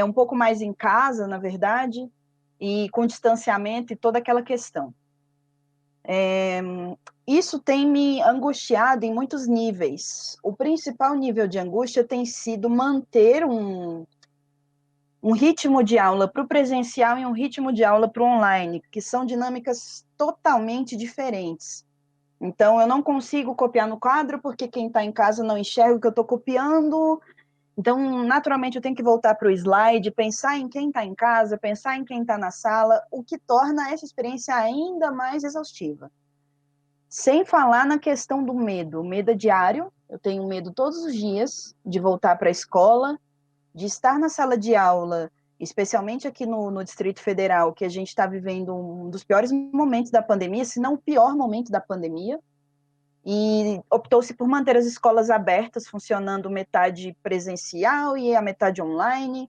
um pouco mais em casa, na verdade, e com distanciamento e toda aquela questão. Isso tem me angustiado em muitos níveis. O principal nível de angústia tem sido manter um ritmo de aula para o presencial e um ritmo de aula para o online, que são dinâmicas totalmente diferentes. Então, eu não consigo copiar no quadro, porque quem está em casa não enxerga o que eu estou copiando. Então, naturalmente, eu tenho que voltar para o slide, pensar em quem está em casa, pensar em quem está na sala, o que torna essa experiência ainda mais exaustiva. Sem falar na questão do medo. O medo é diário, eu tenho medo todos os dias de voltar para a escola, de estar na sala de aula, especialmente aqui no Distrito Federal, que a gente está vivendo um dos piores momentos da pandemia, se não o pior momento da pandemia, e optou-se por manter as escolas abertas, funcionando metade presencial e a metade online.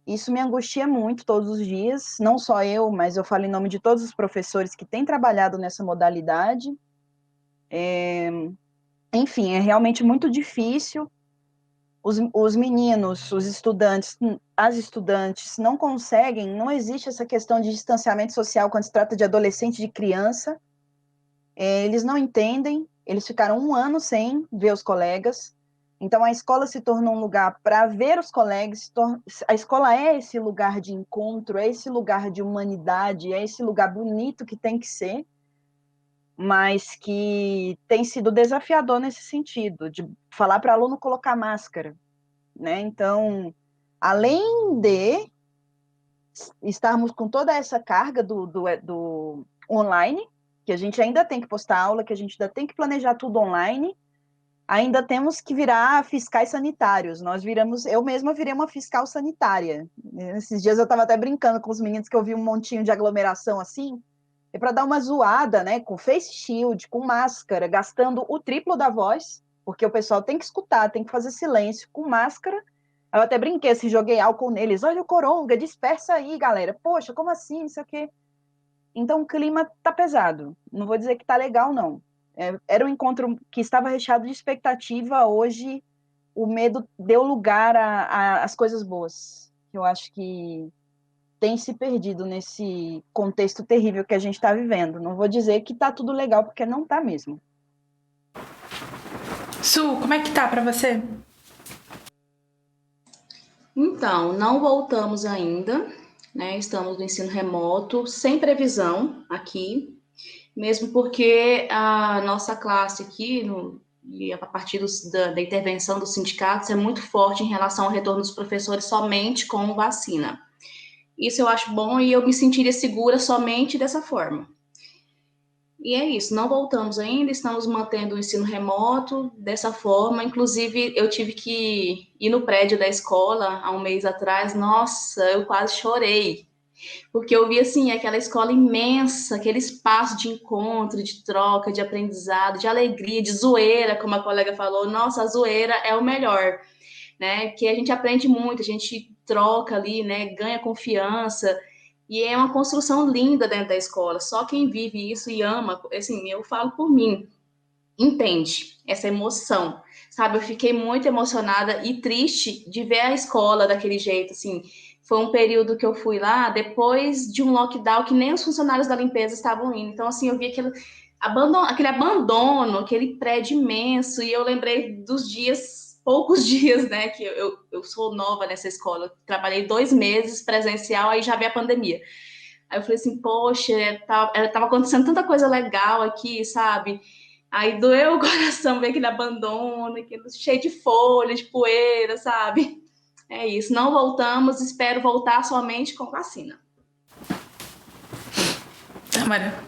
Isso me angustia muito todos os dias, não só eu, mas eu falo em nome de todos os professores que têm trabalhado nessa modalidade. Enfim, é realmente muito difícil. Os meninos, os estudantes, as estudantes não conseguem, não existe essa questão de distanciamento social quando se trata de adolescente, de criança. Eles não entendem, eles ficaram 1 ano sem ver os colegas, então a escola se tornou um lugar para ver os colegas, a escola é esse lugar de encontro, é esse lugar de humanidade, é esse lugar bonito que tem que ser, mas que tem sido desafiador nesse sentido, de falar para aluno colocar máscara, né? Então, além de estarmos com toda essa carga do online, que a gente ainda tem que postar aula, que a gente ainda tem que planejar tudo online, ainda temos que virar fiscais sanitários. Eu mesma virei uma fiscal sanitária. Esses dias eu estava até brincando com os meninos que eu vi um montinho de aglomeração assim, é para dar uma zoada, né, com face shield, com máscara, gastando o triplo da voz, porque o pessoal tem que escutar, tem que fazer silêncio, com máscara. Eu até brinquei, assim, joguei álcool neles, olha o coronga, dispersa aí, galera. Poxa, como assim, isso aqui? Então o clima tá pesado, não vou dizer que tá legal, não. Era um encontro que estava recheado de expectativa, hoje o medo deu lugar às coisas boas. Eu acho que tem se perdido nesse contexto terrível que a gente está vivendo. Não vou dizer que tá tudo legal, porque não tá mesmo. Su, como é que tá para você? Então, não voltamos ainda, né? Estamos no ensino remoto, sem previsão aqui, mesmo porque a nossa classe aqui, e a partir da intervenção dos sindicatos, é muito forte em relação ao retorno dos professores somente com vacina. Isso eu acho bom e eu me sentiria segura somente dessa forma. E é isso, não voltamos ainda, estamos mantendo o ensino remoto dessa forma. Inclusive, eu tive que ir no prédio da escola há um mês atrás. Nossa, eu quase chorei, porque eu vi, assim, aquela escola imensa, aquele espaço de encontro, de troca, de aprendizado, de alegria, de zoeira, como a colega falou. Nossa, a zoeira é o melhor. né? Que a gente aprende muito, a gente troca ali, né? Ganha confiança. E é uma construção linda dentro da escola. Só quem vive isso e ama, assim, eu falo por mim, entende essa emoção, sabe? Eu fiquei muito emocionada e triste de ver a escola daquele jeito, assim. Foi um período que eu fui lá depois de um lockdown que nem os funcionários da limpeza estavam indo. Então, assim, eu vi aquele abandono, aquele prédio imenso, e eu lembrei dos dias, poucos dias, né, que eu sou nova nessa escola. Eu trabalhei 2 meses presencial, aí já veio a pandemia. Aí eu falei assim, poxa, tava acontecendo tanta coisa legal aqui, sabe? Aí doeu o coração ver aquele abandono, aquele cheio de folha, de poeira, sabe? É isso, não voltamos, espero voltar somente com vacina. Tamara.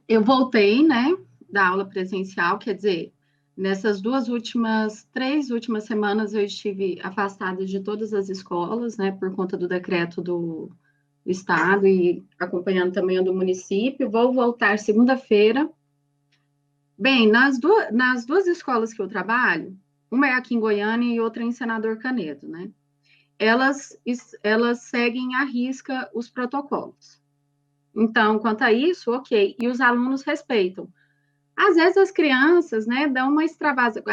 Eu voltei, né, da aula presencial, quer dizer, nessas 3 últimas semanas eu estive afastada de todas as escolas, né, por conta do decreto do estado e acompanhando também o do município. Vou voltar segunda-feira. Bem, nas duas escolas que eu trabalho, uma é aqui em Goiânia e outra em Senador Canedo, né? Elas seguem à risca os protocolos. Então, quanto a isso, ok. E os alunos respeitam. Às vezes as crianças, né, dão uma extravasada,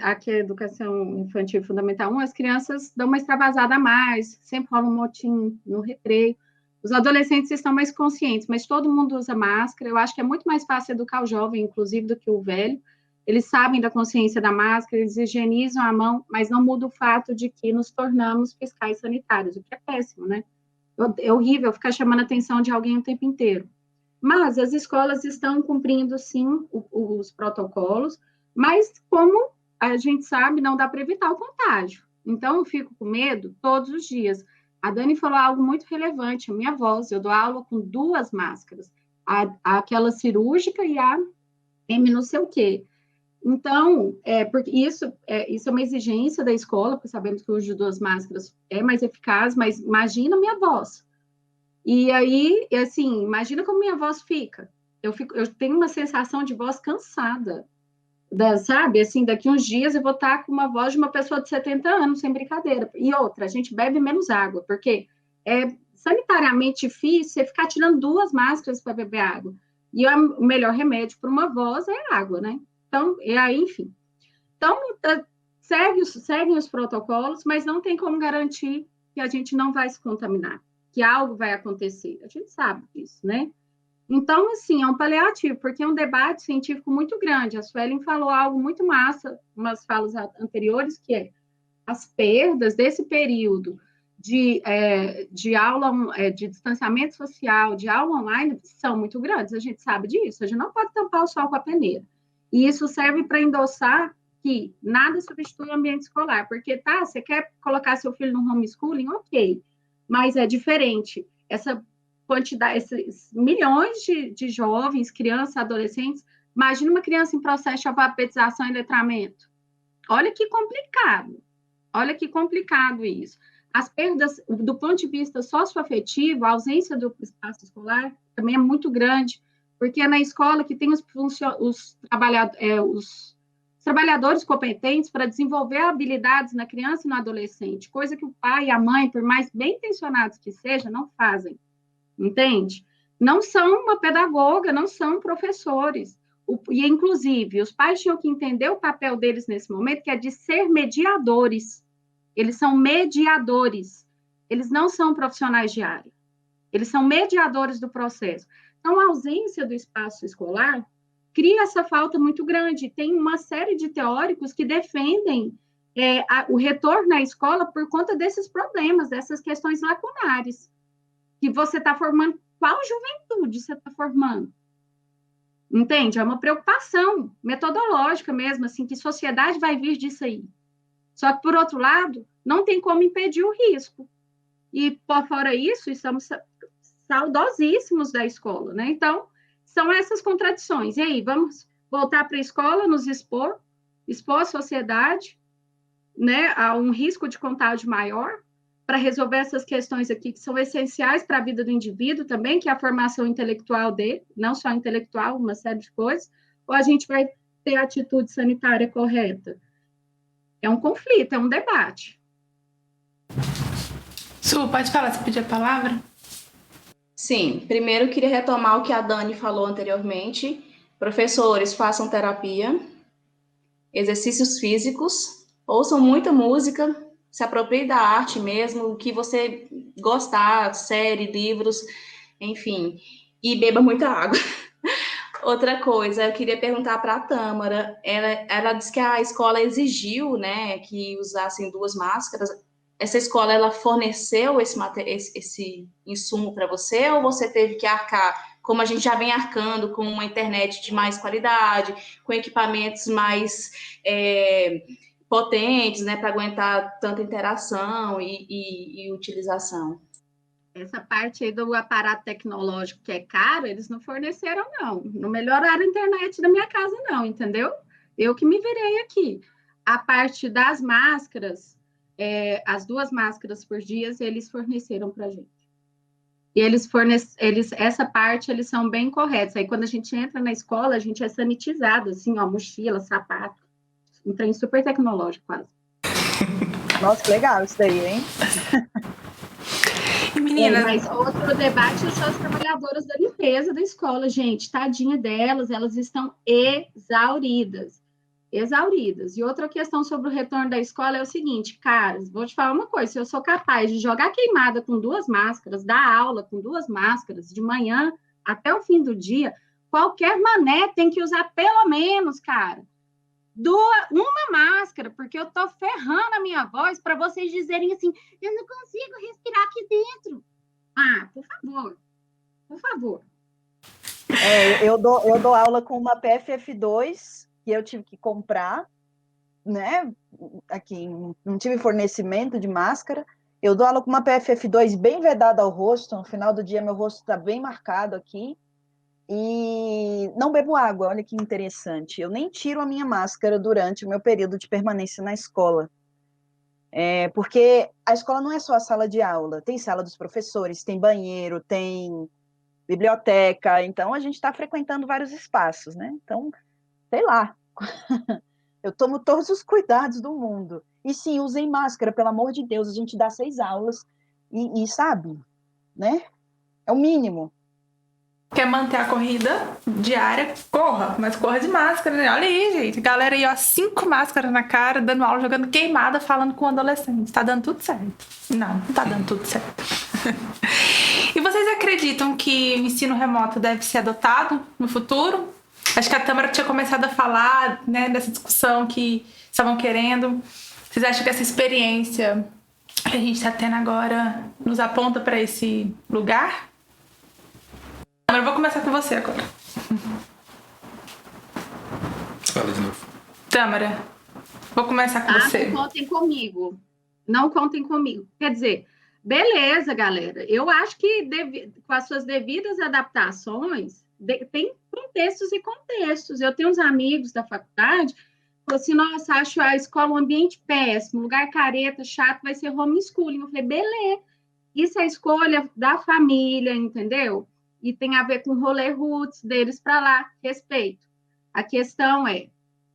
aqui é Educação Infantil Fundamental 1, as crianças dão uma extravasada a mais, sempre rola um motim no recreio. Os adolescentes estão mais conscientes, mas todo mundo usa máscara. Eu acho que é muito mais fácil educar o jovem, inclusive, do que o velho. Eles sabem da consciência da máscara, eles higienizam a mão, mas não muda o fato de que nos tornamos fiscais sanitários, o que é péssimo, né? É horrível ficar chamando a atenção de alguém o tempo inteiro. Mas as escolas estão cumprindo, sim, os protocolos, mas como a gente sabe, não dá para evitar o contágio. Então, eu fico com medo todos os dias. A Dani falou algo muito relevante, a minha voz, eu dou aula com 2 máscaras, aquela cirúrgica e a M não sei o quê. Então, porque isso é uma exigência da escola, porque sabemos que o uso de 2 máscaras é mais eficaz, mas imagina a minha voz. E aí, assim, imagina como minha voz fica. Eu tenho uma sensação de voz cansada, sabe? Assim, daqui uns dias eu vou estar com uma voz de uma pessoa de 70 anos, sem brincadeira. E outra, a gente bebe menos água, porque é sanitariamente difícil você ficar tirando 2 máscaras para beber água. E o melhor remédio para uma voz é água, né? Então, e aí, enfim. Então, seguem os protocolos, mas não tem como garantir que a gente não vai se contaminar, que algo vai acontecer. A gente sabe disso, né? Então, assim, é um paliativo, porque é um debate científico muito grande. A Suelen falou algo muito massa, umas falas anteriores, que é as perdas desse período de aula, de distanciamento social, de aula online, são muito grandes. A gente sabe disso. A gente não pode tampar o sol com a peneira. E isso serve para endossar que nada substitui o ambiente escolar, porque, tá, você quer colocar seu filho no homeschooling? Ok, mas é diferente. Essa quantidade, esses milhões de jovens, crianças, adolescentes, imagina uma criança em processo de alfabetização e letramento. Olha que complicado isso. As perdas, do ponto de vista socioafetivo, a ausência do espaço escolar também é muito grande, porque é na escola que tem os trabalhadores competentes para desenvolver habilidades na criança e no adolescente, coisa que o pai e a mãe, por mais bem intencionados que sejam, não fazem, entende? Não são uma pedagoga, não são professores. E, inclusive, os pais tinham que entender o papel deles nesse momento, que é de ser mediadores. Eles são mediadores. Eles não são profissionais de área. Eles são mediadores do processo. Então, a ausência do espaço escolar cria essa falta muito grande. Tem uma série de teóricos que defendem o retorno à escola por conta desses problemas, dessas questões lacunares. Que você está formando, qual juventude você está formando? Entende? É uma preocupação metodológica mesmo, assim, que sociedade vai vir disso aí. Só que, por outro lado, não tem como impedir o risco. E, por fora isso, estamos saudosíssimos da escola, né? Então, são essas contradições. E aí, vamos voltar para a escola, nos expor a sociedade, né, a um risco de contágio maior, para resolver essas questões aqui que são essenciais para a vida do indivíduo também, que é a formação intelectual dele, não só intelectual, uma série de coisas, ou a gente vai ter a atitude sanitária correta? é um conflito, é um debate. Su, pode falar, você pediu a palavra? Sim, primeiro eu queria retomar o que a Dani falou anteriormente. Professores, façam terapia, exercícios físicos, ouçam muita música, se aproprie da arte mesmo, o que você gostar, série, livros, enfim, e beba muita água. Outra coisa, eu queria perguntar para a Tâmara, ela disse que a escola exigiu, né, que usassem 2 máscaras. Essa escola, ela forneceu esse insumo para você, ou você teve que arcar, como a gente já vem arcando, com uma internet de mais qualidade, com equipamentos mais potentes, né, para aguentar tanta interação e utilização? Essa parte aí do aparato tecnológico que é caro, eles não forneceram, não. Não melhoraram a internet da minha casa, não, entendeu? Eu que me virei aqui. A parte das máscaras, as 2 máscaras por dia, eles forneceram para a gente. E essa parte, eles são bem corretos. Aí, quando a gente entra na escola, a gente é sanitizado, assim, ó, mochila, sapato. Um trem super tecnológico, quase. Nossa, que legal isso daí, hein? Meninas, mas outro debate são as trabalhadoras da limpeza da escola, gente. Tadinha delas, elas estão exauridas. Exauridas. E outra questão sobre o retorno da escola é o seguinte, caras, vou te falar uma coisa, se eu sou capaz de jogar queimada com 2 máscaras, dar aula com 2 máscaras, de manhã até o fim do dia, qualquer mané tem que usar pelo menos, cara, uma máscara, porque eu tô ferrando a minha voz para vocês dizerem assim, eu não consigo respirar aqui dentro. Ah, por favor. Por favor. Eu dou aula com uma PFF2 que eu tive que comprar, né? Aqui não tive fornecimento de máscara. Eu dou aula com uma PFF2 bem vedada ao rosto. No final do dia, meu rosto está bem marcado aqui. E não bebo água, olha que interessante. Eu nem tiro a minha máscara durante o meu período de permanência na escola. Porque a escola não é só a sala de aula. Tem sala dos professores, tem banheiro, tem biblioteca. Então, a gente está frequentando vários espaços, né? Então, sei lá. Eu tomo todos os cuidados do mundo. E sim, usem máscara, pelo amor de Deus. A gente dá 6 aulas e sabe, né? É o mínimo. quer manter a corrida diária, corra, mas corra de máscara, né? Olha aí, gente. Galera aí, ó, 5 máscaras na cara, dando aula, jogando queimada, falando com adolescente. Tá dando tudo certo. Não tá dando tudo certo. E vocês acreditam que o ensino remoto deve ser adotado no futuro? Acho que a Tâmara tinha começado a falar, né, dessa discussão que estavam querendo. Vocês acham que essa experiência que a gente está tendo agora nos aponta para esse lugar? Eu vou começar com você agora. Fala de novo. Tâmara, vou começar com você. Não contem comigo. Não contem comigo. Quer dizer, beleza, galera. Eu acho que com as suas devidas adaptações, tem contextos e contextos. Eu tenho uns amigos da faculdade que falaram assim, nossa, acho a escola um ambiente péssimo, lugar careta, chato, vai ser homeschooling. Eu falei, beleza. Isso é escolha da família, entendeu? E tem a ver com o rolê roots deles para lá, respeito. A questão é,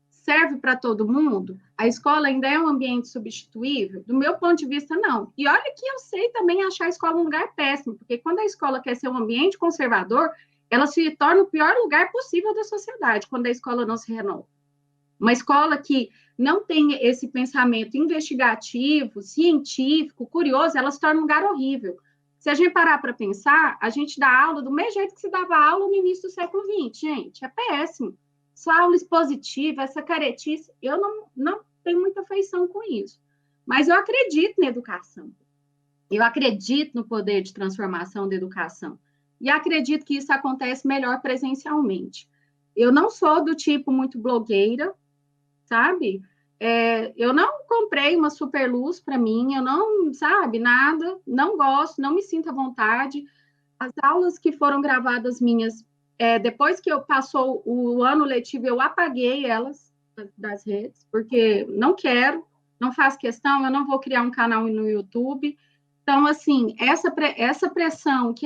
serve para todo mundo? A escola ainda é um ambiente substituível? Do meu ponto de vista, não. E olha que eu sei também achar a escola um lugar péssimo, porque quando a escola quer ser um ambiente conservador, ela se torna o pior lugar possível da sociedade, quando a escola não se renova. Uma escola que não tem esse pensamento investigativo, científico, curioso, ela se torna um lugar horrível. Se a gente parar para pensar, a gente dá aula do mesmo jeito que se dava aula no início do século XX, gente, é péssimo. Essa aula expositiva, essa caretice, eu não tenho muita afeição com isso. Mas eu acredito na educação. Eu acredito no poder de transformação da educação. E acredito que isso acontece melhor presencialmente. Eu não sou do tipo muito blogueira, sabe? Eu não comprei uma super luz para mim, eu não, sabe, nada, não gosto, não me sinto à vontade. As aulas que foram gravadas minhas, depois que passou o ano letivo, eu apaguei elas das redes, porque não quero, não faço questão, eu não vou criar um canal no YouTube. Então, assim, essa pressão que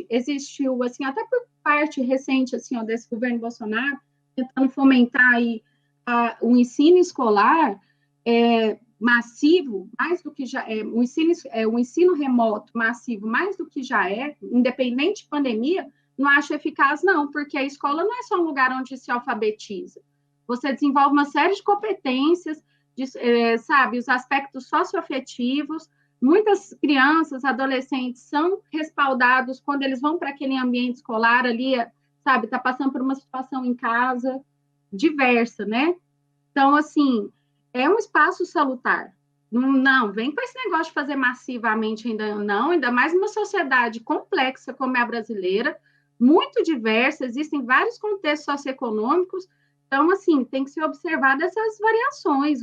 existiu, assim, até por parte recente, assim, ó, desse governo Bolsonaro, tentando fomentar aí o ensino escolar, massivo, mais do que já é, o ensino remoto massivo, mais do que já é, independente de pandemia, não acho eficaz, não, porque a escola não é só um lugar onde se alfabetiza. Você desenvolve uma série de competências, sabe, os aspectos socioafetivos. Muitas crianças, adolescentes são respaldados quando eles vão para aquele ambiente escolar ali, sabe, está passando por uma situação em casa diversa, né? Então, assim, é um espaço salutar. Não, vem com esse negócio de fazer massivamente ainda não, ainda mais numa sociedade complexa como é a brasileira, muito diversa, existem vários contextos socioeconômicos, então, assim, tem que ser observado essas variações,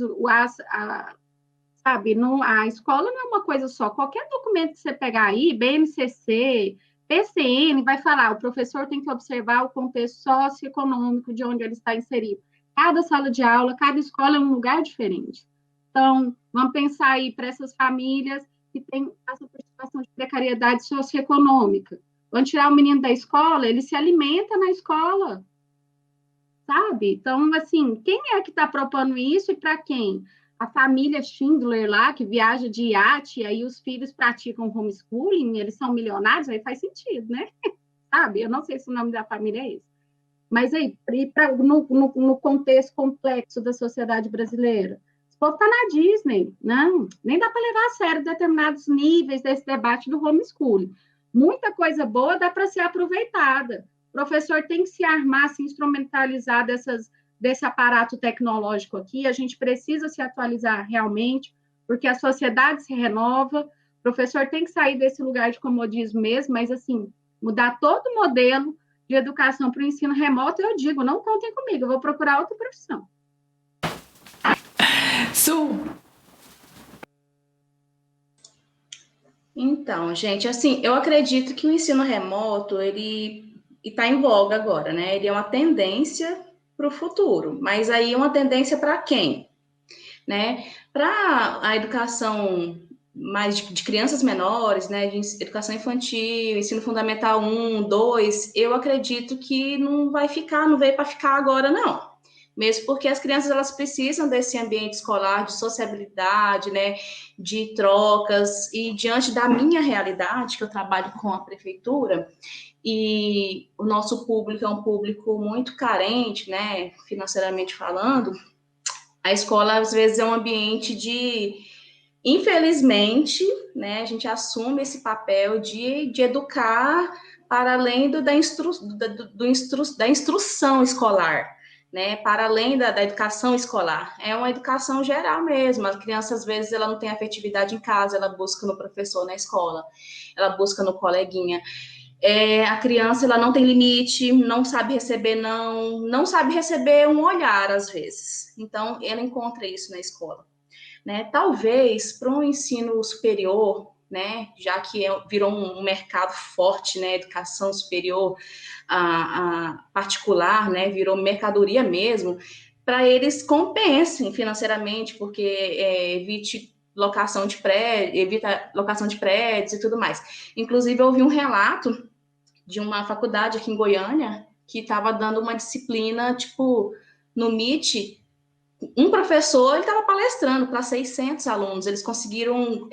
sabe, a escola não é uma coisa só, qualquer documento que você pegar aí, BNCC, PCN, vai falar, o professor tem que observar o contexto socioeconômico de onde ele está inserido. Cada sala de aula, cada escola é um lugar diferente. Então, vamos pensar aí para essas famílias que passam por situação de precariedade socioeconômica. Vamos tirar o menino da escola, ele se alimenta na escola, sabe? Então, assim, quem é que está propondo isso e para quem? A família Schindler lá, que viaja de iate, aí os filhos praticam homeschooling, eles são milionários, aí faz sentido, né? Sabe? Eu não sei se o nome da família é esse. Mas aí, no contexto complexo da sociedade brasileira, esse povo está na Disney, não, nem dá para levar a sério determinados níveis desse debate do homeschooling. Muita coisa boa dá para ser aproveitada. O professor tem que se armar, se instrumentalizar desse aparato tecnológico aqui, a gente precisa se atualizar realmente, porque a sociedade se renova, o professor tem que sair desse lugar de comodismo mesmo, mas, assim, mudar todo o modelo de educação para o ensino remoto, eu digo, não contem comigo, eu vou procurar outra profissão. Su. Então, gente, assim, eu acredito que o ensino remoto, ele está em voga agora, né? Ele é uma tendência para o futuro, mas aí é uma tendência para quem? Né? Para a educação mais de crianças menores, né, de educação infantil, ensino fundamental 1, 2, eu acredito que não veio para ficar agora, não. Mesmo porque as crianças, elas precisam desse ambiente escolar, de sociabilidade, né, de trocas, e diante da minha realidade, que eu trabalho com a prefeitura, e o nosso público é um público muito carente, né, financeiramente falando, a escola, às vezes, é um ambiente de... Infelizmente, né, a gente assume esse papel de educar para além da instrução escolar, né, para além da educação escolar. É uma educação geral mesmo. A criança, às vezes, ela não tem afetividade em casa, ela busca no professor na escola, ela busca no coleguinha. A criança, ela não tem limite, não sabe receber não sabe receber um olhar, às vezes. Então, ela encontra isso na escola. Né? Talvez para um ensino superior, né, já que virou um mercado forte, né, educação superior, a particular, né, virou mercadoria mesmo, para eles compensem financeiramente, porque evita locação de prédios e tudo mais. Inclusive, eu ouvi um relato de uma faculdade aqui em Goiânia que estava dando uma disciplina, tipo, no Meet. Um professor estava palestrando para 600 alunos, eles conseguiram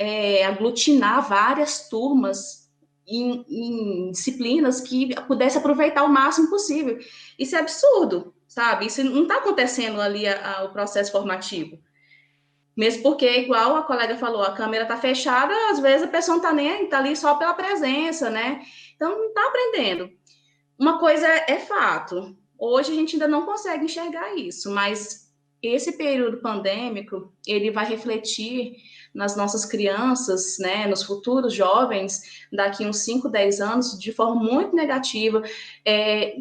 aglutinar várias turmas em disciplinas que pudesse aproveitar o máximo possível. Isso é absurdo, sabe? Isso não está acontecendo ali o processo formativo. Mesmo porque, igual a colega falou, a câmera está fechada, às vezes a pessoa não está nem aí, está ali só pela presença, né? Então, não está aprendendo. Uma coisa é fato, hoje a gente ainda não consegue enxergar isso, mas esse período pandêmico, ele vai refletir nas nossas crianças, né, nos futuros jovens, daqui uns 5, 10 anos, de forma muito negativa,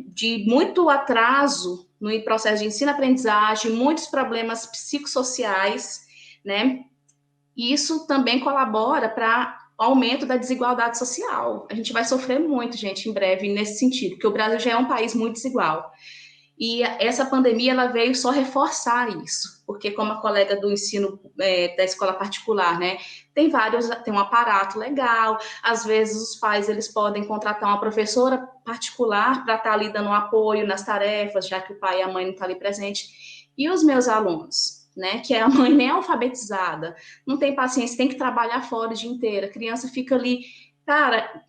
de muito atraso no processo de ensino-aprendizagem, muitos problemas psicossociais, né, e isso também colabora para o aumento da desigualdade social. A gente vai sofrer muito, gente, em breve, nesse sentido, porque o Brasil já é um país muito desigual. E essa pandemia, ela veio só reforçar isso, porque como a colega do ensino da escola particular, né, tem um aparato legal, às vezes os pais, eles podem contratar uma professora particular para estar ali dando apoio nas tarefas, já que o pai e a mãe não estão ali presentes. E os meus alunos? né? Que a mãe nem é alfabetizada, não tem paciência, tem que trabalhar fora o dia inteiro, a criança fica ali. Cara,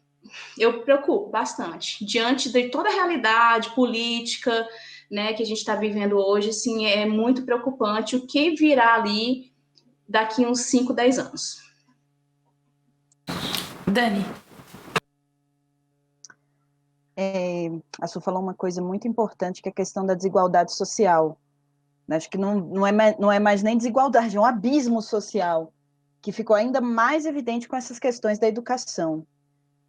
eu me preocupo bastante. Diante de toda a realidade política, né, que a gente está vivendo hoje, assim, é muito preocupante o que virá ali daqui uns 5, 10 anos. Dani. A Su falou uma coisa muito importante, que é a questão da desigualdade social. Acho que não é mais nem desigualdade, é um abismo social, que ficou ainda mais evidente com essas questões da educação.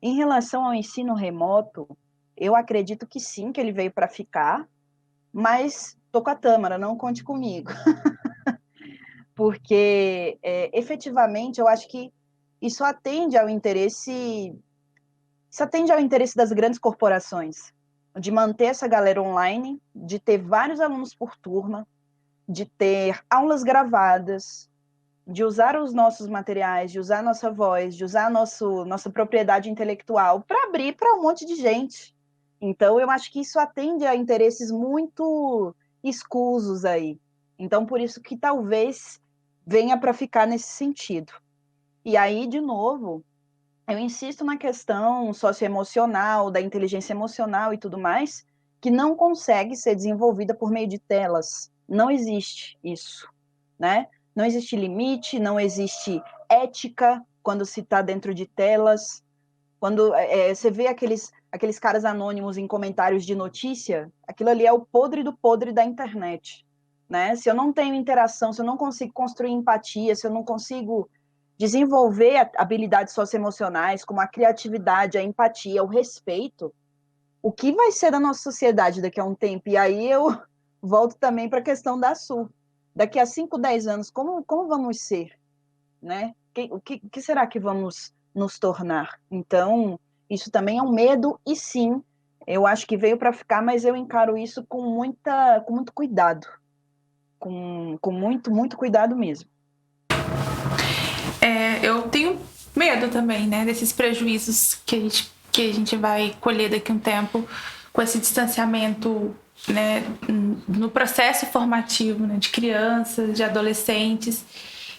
Em relação ao ensino remoto, eu acredito que sim, que ele veio para ficar, mas estou com a Tâmara, não conte comigo. Porque, efetivamente, eu acho que isso atende ao interesse das grandes corporações, de manter essa galera online, de ter vários alunos por turma, de ter aulas gravadas, de usar os nossos materiais, de usar a nossa voz, de usar nossa propriedade intelectual para abrir para um monte de gente. Então, eu acho que isso atende a interesses muito escusos aí. Então, por isso que talvez venha para ficar nesse sentido. E aí, de novo, eu insisto na questão socioemocional, da inteligência emocional e tudo mais, que não consegue ser desenvolvida por meio de telas. Não existe isso, né? Não existe limite, não existe ética quando se está dentro de telas. Quando você vê aqueles caras anônimos em comentários de notícia, aquilo ali é o podre do podre da internet, né? Se eu não tenho interação, se eu não consigo construir empatia, se eu não consigo desenvolver habilidades socioemocionais, como a criatividade, a empatia, o respeito, o que vai ser da nossa sociedade daqui a um tempo? E aí eu volto também para a questão da Sul. Daqui a 5, 10 anos, como vamos ser? Né? O que será que vamos nos tornar? Então, isso também é um medo, e sim, eu acho que veio para ficar, mas eu encaro isso com muito cuidado. Com muito cuidado mesmo. Eu tenho medo também, né, desses prejuízos que a gente vai colher daqui a um tempo com esse distanciamento, né, no processo formativo, né, de crianças, de adolescentes.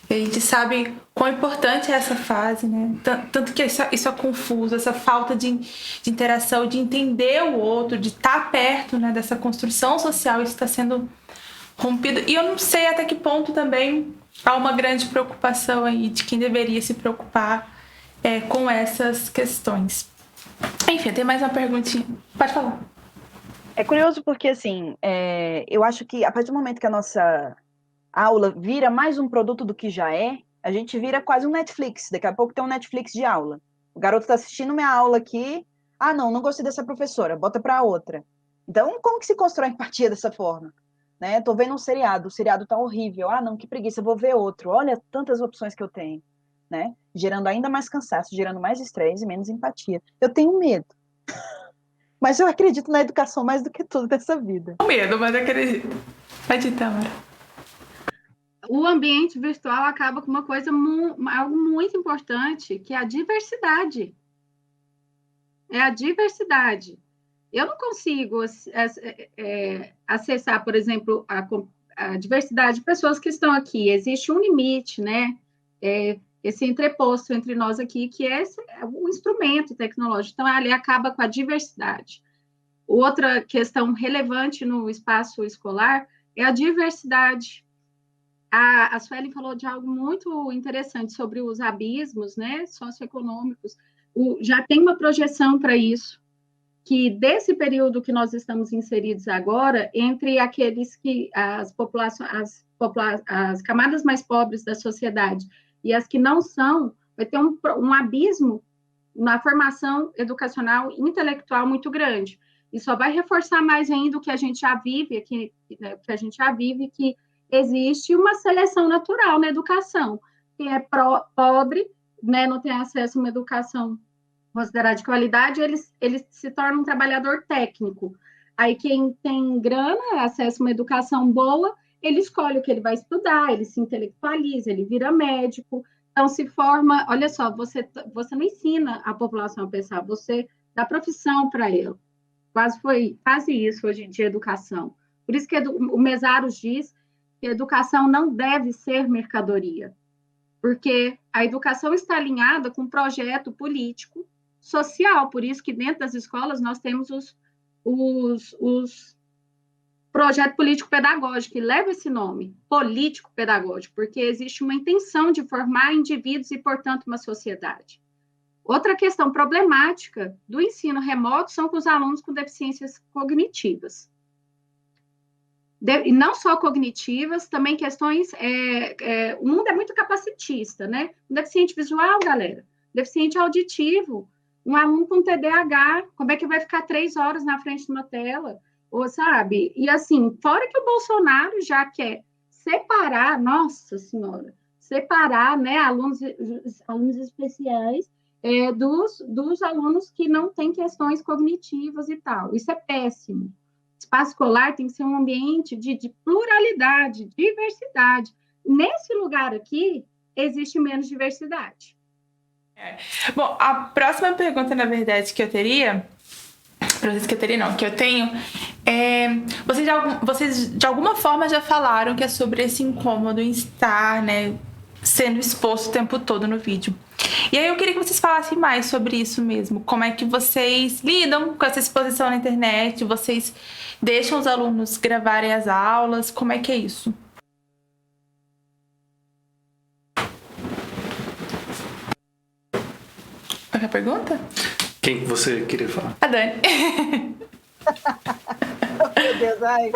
A gente sabe quão importante é essa fase, né? Tanto que isso é confuso, essa falta de interação, de entender o outro, de estar perto, né, dessa construção social, isso está sendo rompido. E eu não sei até que ponto também há uma grande preocupação aí de quem deveria se preocupar com essas questões. Enfim, tem mais uma perguntinha. Pode falar. É curioso porque, assim, eu acho que a partir do momento que a nossa aula vira mais um produto do que já é, a gente vira quase um Netflix. Daqui a pouco tem um Netflix de aula. O garoto está assistindo minha aula aqui. Ah, não gostei dessa professora, bota para outra. Então, como que se constrói empatia dessa forma? Né? Tô vendo um seriado, o seriado tá horrível. Ah, não, que preguiça, vou ver outro. Olha tantas opções que eu tenho, né? Gerando ainda mais cansaço, gerando mais estresse e menos empatia. Eu tenho medo. Mas eu acredito na educação mais do que tudo dessa vida. Com medo, mas eu acredito. Pode ir, Tâmara. O ambiente virtual acaba com uma coisa, algo muito importante, que é a diversidade. É a diversidade. Eu não consigo acessar, por exemplo, a diversidade de pessoas que estão aqui. Existe um limite, né? Esse entreposto entre nós aqui, que é o instrumento tecnológico. Então, ali acaba com a diversidade. Outra questão relevante no espaço escolar é a diversidade. A Suelen falou de algo muito interessante sobre os abismos, né, socioeconômicos. Já tem uma projeção para isso, que desse período que nós estamos inseridos agora, entre aqueles que as camadas mais pobres da sociedade e as que não são, vai ter um abismo na formação educacional e intelectual muito grande. E só vai reforçar mais ainda o que a gente já vive aqui, né, que existe uma seleção natural na educação. Quem é pobre, né, não tem acesso a uma educação considerada de qualidade, ele se torna um trabalhador técnico. Aí quem tem grana, acesso a uma educação boa, ele escolhe o que ele vai estudar, ele se intelectualiza, ele vira médico. Então se forma, olha só, você não ensina a população a pensar, você dá profissão para ela. Quase isso hoje em dia, educação. Por isso que o Mesaros diz que a educação não deve ser mercadoria, porque a educação está alinhada com um projeto político, social, por isso que dentro das escolas nós temos os projeto político-pedagógico, que leva esse nome, político-pedagógico, porque existe uma intenção de formar indivíduos e, portanto, uma sociedade. Outra questão problemática do ensino remoto são com os alunos com deficiências cognitivas. E não só cognitivas, também questões... o mundo é muito capacitista, né? Um deficiente visual, galera, deficiente auditivo, um aluno com TDAH, como é que vai ficar 3 horas na frente de uma tela? Ou, sabe? E, assim, fora que o Bolsonaro já quer separar, nossa senhora, separar, né, alunos especiais dos alunos que não têm questões cognitivas e tal. Isso é péssimo. Espaço escolar tem que ser um ambiente de pluralidade, diversidade. Nesse lugar aqui, existe menos diversidade. Bom, a próxima pergunta, na verdade, que eu tenho, vocês de alguma forma já falaram que é sobre esse incômodo em estar, né, sendo exposto o tempo todo no vídeo. E aí eu queria que vocês falassem mais sobre isso mesmo. Como é que vocês lidam com essa exposição na internet? Vocês deixam os alunos gravarem as aulas? Como é que é isso? Qual é a pergunta? Quem você queria falar? A Dani. Meu Deus, ai.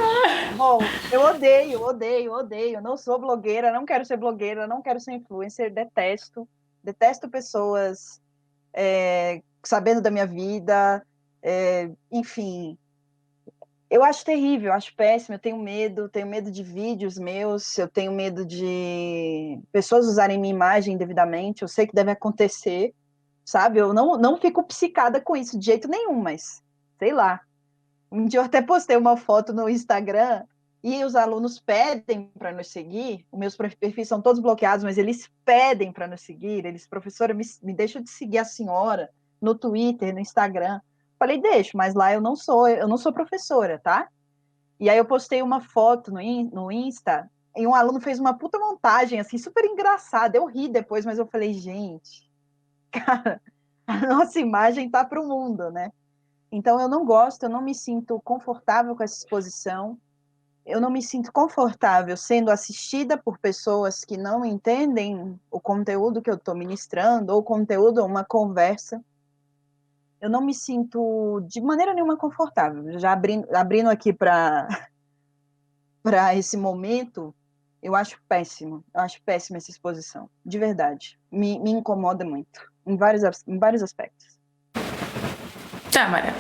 Bom, eu odeio. Não sou blogueira, não quero ser blogueira, não quero ser influencer, detesto pessoas sabendo da minha vida, enfim. Eu acho terrível, eu acho péssimo, eu tenho medo de vídeos meus, eu tenho medo de pessoas usarem minha imagem indevidamente, eu sei que deve acontecer, sabe? Eu não fico psicada com isso de jeito nenhum, mas sei lá. Um dia eu até postei uma foto no Instagram e os alunos pedem para nos seguir. Os meus perfis são todos bloqueados, mas eles pedem para nos seguir. Eles, professora, me deixa de seguir a senhora no Twitter, no Instagram. Falei, deixo, mas lá eu não sou professora, tá? E aí eu postei uma foto no Insta e um aluno fez uma puta montagem, assim, super engraçada. Eu ri depois, mas eu falei, gente, cara, a nossa imagem tá para o mundo, né? Então, eu não me sinto confortável com essa exposição, eu não me sinto confortável sendo assistida por pessoas que não entendem o conteúdo que eu estou ministrando, ou o conteúdo, uma conversa. Eu não me sinto de maneira nenhuma confortável. Já abrindo aqui para esse momento, eu acho péssima essa exposição, de verdade. Me incomoda muito, em vários aspectos. Tâmara.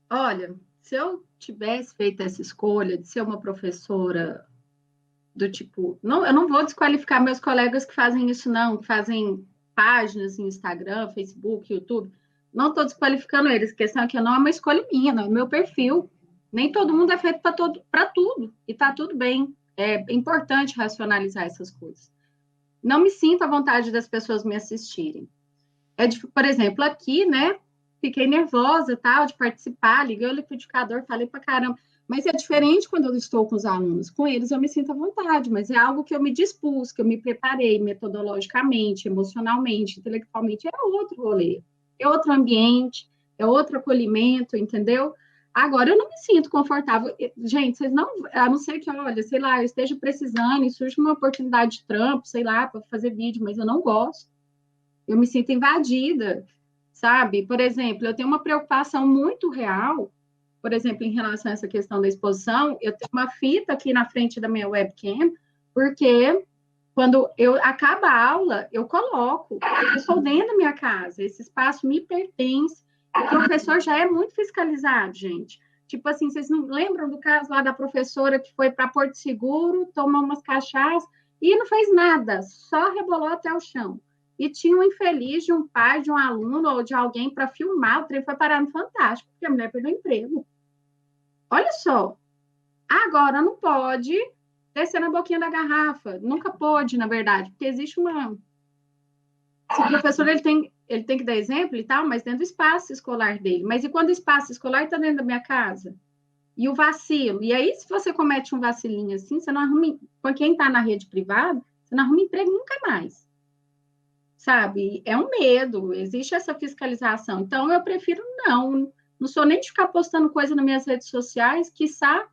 Olha, se eu tivesse feito essa escolha de ser uma professora do tipo... eu não vou desqualificar meus colegas que fazem isso, não, que fazem páginas em Instagram, Facebook, YouTube. Não estou desqualificando eles, a questão é que não é uma escolha minha, não é meu perfil. Nem todo mundo é feito para tudo, e está tudo bem. É importante racionalizar essas coisas. Não me sinto à vontade das pessoas me assistirem. Por exemplo, aqui, né, fiquei nervosa, tal, de participar, liguei o liquidificador, falei pra caramba, mas é diferente quando eu estou com os alunos, com eles eu me sinto à vontade, mas é algo que eu me dispus, que eu me preparei metodologicamente, emocionalmente, intelectualmente, é outro rolê, é outro ambiente, é outro acolhimento, entendeu? Agora, eu não me sinto confortável, gente, vocês não, a não ser que, olha, sei lá, eu esteja precisando e surge uma oportunidade de trampo, sei lá, para fazer vídeo, mas eu não gosto. Eu me sinto invadida, sabe? Por exemplo, eu tenho uma preocupação muito real, por exemplo, em relação a essa questão da exposição, eu tenho uma fita aqui na frente da minha webcam, porque quando acaba a aula, eu coloco, eu estou dentro da minha casa, esse espaço me pertence, o professor já é muito fiscalizado, gente. Tipo assim, vocês não lembram do caso lá da professora que foi para Porto Seguro, tomou umas cachaças e não fez nada, só rebolou até o chão. E tinha um infeliz de um pai, de um aluno ou de alguém para filmar, o trem foi parar no Fantástico, porque a mulher perdeu o emprego. Olha só, agora não pode descer na boquinha da garrafa, nunca pôde, na verdade, porque existe uma... O professor ele tem que dar exemplo e tal, mas dentro do espaço escolar dele. Mas e quando o espaço escolar está dentro da minha casa? E o vacilo. E aí, se você comete um vacilinho assim, você não arruma, para quem está na rede privada, você não arruma emprego nunca mais. Sabe? É um medo, existe essa fiscalização. Então, eu prefiro não sou nem de ficar postando coisa nas minhas redes sociais, quiçá,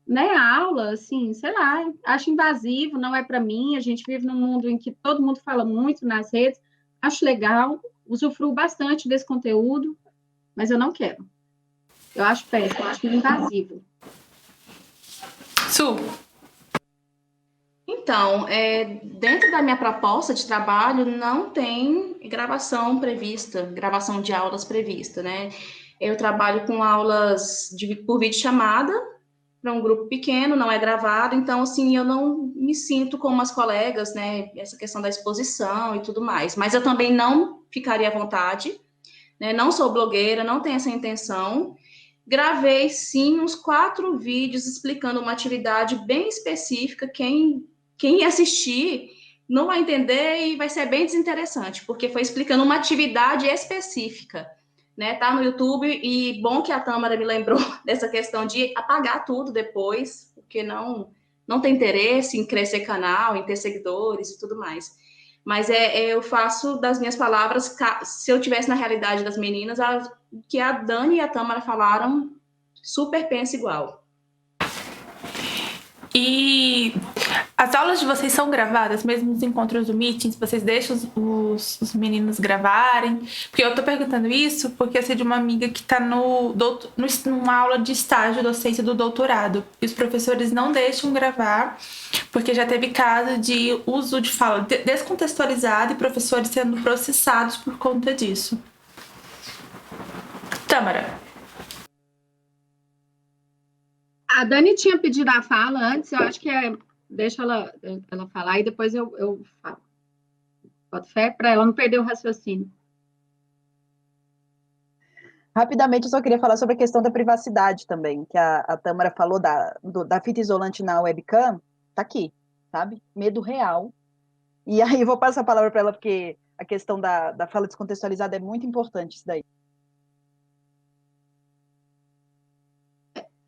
né, a aula, assim, sei lá, acho invasivo, não é para mim, a gente vive num mundo em que todo mundo fala muito nas redes, acho legal, usufruo bastante desse conteúdo, mas eu não quero. Eu acho péssimo, eu acho invasivo. Su. Então, dentro da minha proposta de trabalho, não tem gravação prevista, gravação de aulas prevista, né? Eu trabalho com aulas por videochamada, para um grupo pequeno, não é gravado, então, assim, eu não me sinto como as colegas, né? Essa questão da exposição e tudo mais. Mas eu também não ficaria à vontade, né? Não sou blogueira, não tenho essa intenção. Gravei, sim, uns 4 vídeos explicando uma atividade bem específica. Quem assistir não vai entender e vai ser bem desinteressante, porque foi explicando uma atividade específica, né? Tá no YouTube, e bom que a Tâmara me lembrou dessa questão de apagar tudo depois, porque não tem interesse em crescer canal, em ter seguidores e tudo mais. Mas eu faço das minhas palavras, se eu tivesse na realidade das meninas, que a Dani e a Tâmara falaram, super pensa igual. E as aulas de vocês são gravadas, mesmo nos encontros do Meetings, vocês deixam os meninos gravarem? Porque eu tô perguntando isso porque eu sei de uma amiga que tá numa aula de estágio docência do doutorado. E os professores não deixam gravar, porque já teve caso de uso de fala descontextualizada e professores sendo processados por conta disso. Tâmara. A Dani tinha pedido a fala antes, eu acho que deixa ela falar e depois eu falo. Boto fé para ela não perder o raciocínio. Rapidamente, eu só queria falar sobre a questão da privacidade também, que a Tâmara falou da fita isolante na webcam, tá aqui, sabe? Medo real. E aí eu vou passar a palavra para ela, porque a questão da fala descontextualizada é muito importante isso daí.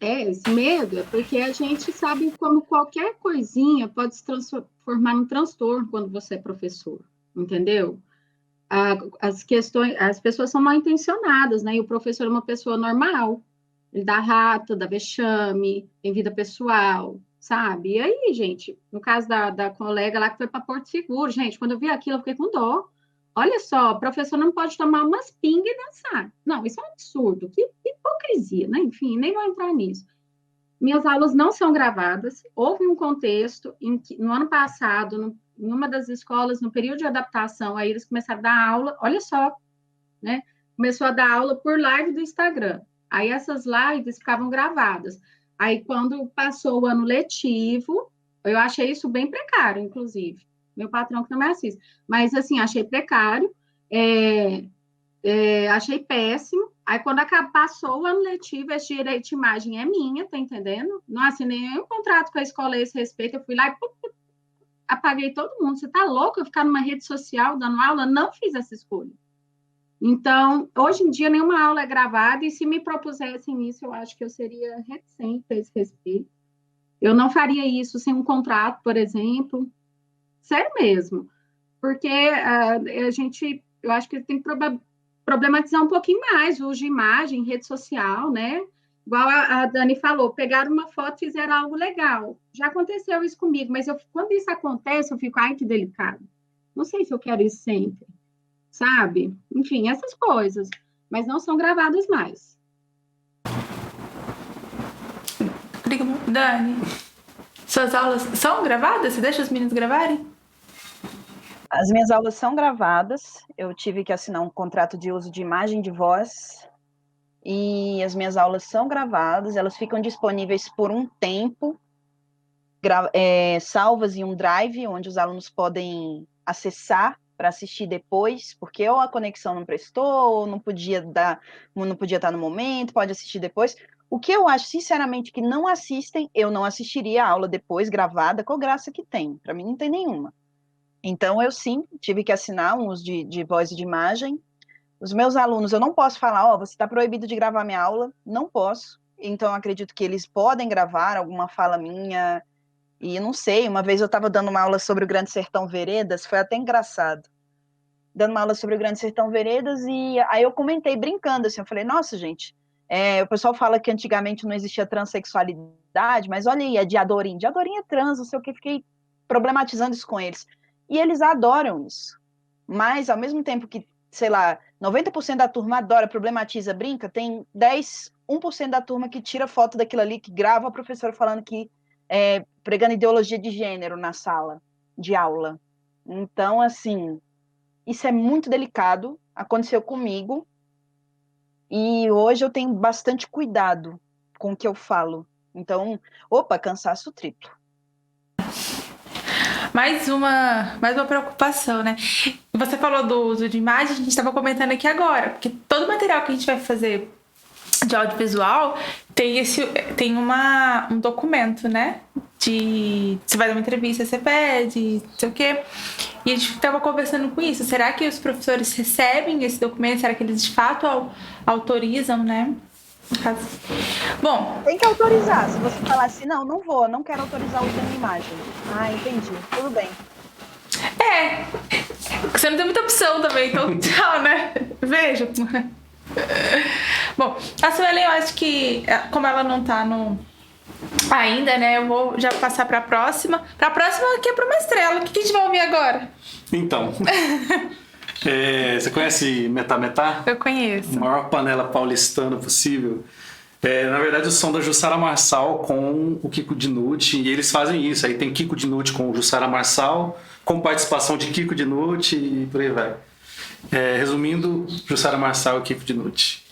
Esse medo é porque a gente sabe como qualquer coisinha pode se transformar num transtorno quando você é professor, entendeu? As pessoas são mal intencionadas, né? E o professor é uma pessoa normal, ele dá rata, dá vexame, tem vida pessoal, sabe? E aí, gente, no caso da colega lá que foi para Porto Seguro, gente, quando eu vi aquilo, eu fiquei com dó. Olha só, o professor não pode tomar umas pingas e dançar. Não, isso é um absurdo, que hipocrisia, né? Enfim, nem vou entrar nisso. Minhas aulas não são gravadas. Houve um contexto em que, no ano passado, em uma das escolas, no período de adaptação, aí eles começaram a dar aula, olha só, né? Começou a dar aula por live do Instagram. Aí essas lives ficavam gravadas. Aí, quando passou o ano letivo, eu achei isso bem precário, inclusive. Meu patrão que não me assiste. Mas, assim, achei precário, achei péssimo. Aí, quando passou o ano letivo, esse direito de imagem é minha, tá entendendo? Não assinei nenhum contrato com a escola a esse respeito. Eu fui lá e apaguei todo mundo. Você tá louco eu ficar numa rede social dando aula? Não fiz essa escolha. Então, hoje em dia, nenhuma aula é gravada, e se me propusessem isso, eu acho que eu seria reticente a esse respeito. Eu não faria isso sem um contrato, por exemplo. Sério mesmo. Porque eu acho que tem que problematizar um pouquinho mais o uso de imagem, rede social, né? Igual a Dani falou, pegaram uma foto e fizeram algo legal. Já aconteceu isso comigo, mas quando isso acontece, eu fico, ai, que delicado. Não sei se eu quero isso sempre, sabe? Enfim, essas coisas. Mas não são gravadas mais. Dani, suas aulas são gravadas? Você deixa os meninos gravarem? As minhas aulas são gravadas, eu tive que assinar um contrato de uso de imagem e de voz, e as minhas aulas são gravadas, elas ficam disponíveis por um tempo, salvas em um drive, onde os alunos podem acessar para assistir depois, porque ou a conexão não prestou, ou não podia estar no momento, pode assistir depois. O que eu acho, sinceramente, que não assistem, eu não assistiria a aula depois, gravada, qual graça que tem? Para mim não tem nenhuma. Então, eu sim, tive que assinar um uso de voz e de imagem. Os meus alunos, eu não posso falar, você está proibido de gravar minha aula, não posso. então eu acredito que eles podem gravar alguma fala minha. E não sei, uma vez eu estava dando uma aula sobre o Grande Sertão Veredas, foi até engraçado. Dando uma aula sobre o Grande Sertão Veredas, e aí eu comentei brincando, assim, eu falei, nossa, gente, o pessoal fala que antigamente não existia transexualidade, mas olha aí, é Diadorim é trans, não sei o que, fiquei problematizando isso com eles. E eles adoram isso. Mas, ao mesmo tempo que, sei lá, 90% da turma adora, problematiza, brinca, tem 1% da turma que tira foto daquilo ali, que grava a professora falando que pregando ideologia de gênero na sala de aula. Então, assim, isso é muito delicado, aconteceu comigo, e hoje eu tenho bastante cuidado com o que eu falo. Então, cansaço triplo. Mais uma preocupação, né? Você falou do uso de imagem, a gente estava comentando aqui agora, porque todo material que a gente vai fazer de audiovisual tem um documento, né? Você vai dar uma entrevista, você pede, não sei o quê. E a gente estava conversando com isso. Será que os professores recebem esse documento? Será que eles de fato autorizam, né? Bom, tem que autorizar. Se você falar assim, não quero autorizar o uso da imagem. Ah, entendi, tudo bem. Você não tem muita opção também, então tchau, né? Veja. Bom, a Suelen, eu acho que, como ela não tá ainda, né, eu vou já passar pra próxima. Pra próxima, que é pra uma estrela. O que a gente vai ouvir agora? Então, você conhece Metá? Eu conheço. A maior panela paulistana possível. Na verdade, o som da Jussara Marçal com o Kiko Dinucci, e eles fazem isso. Aí tem Kiko Dinucci com o Jussara Marçal, com participação de Kiko Dinucci e por aí vai. Resumindo, Jussara Marçal e Kiko Dinucci.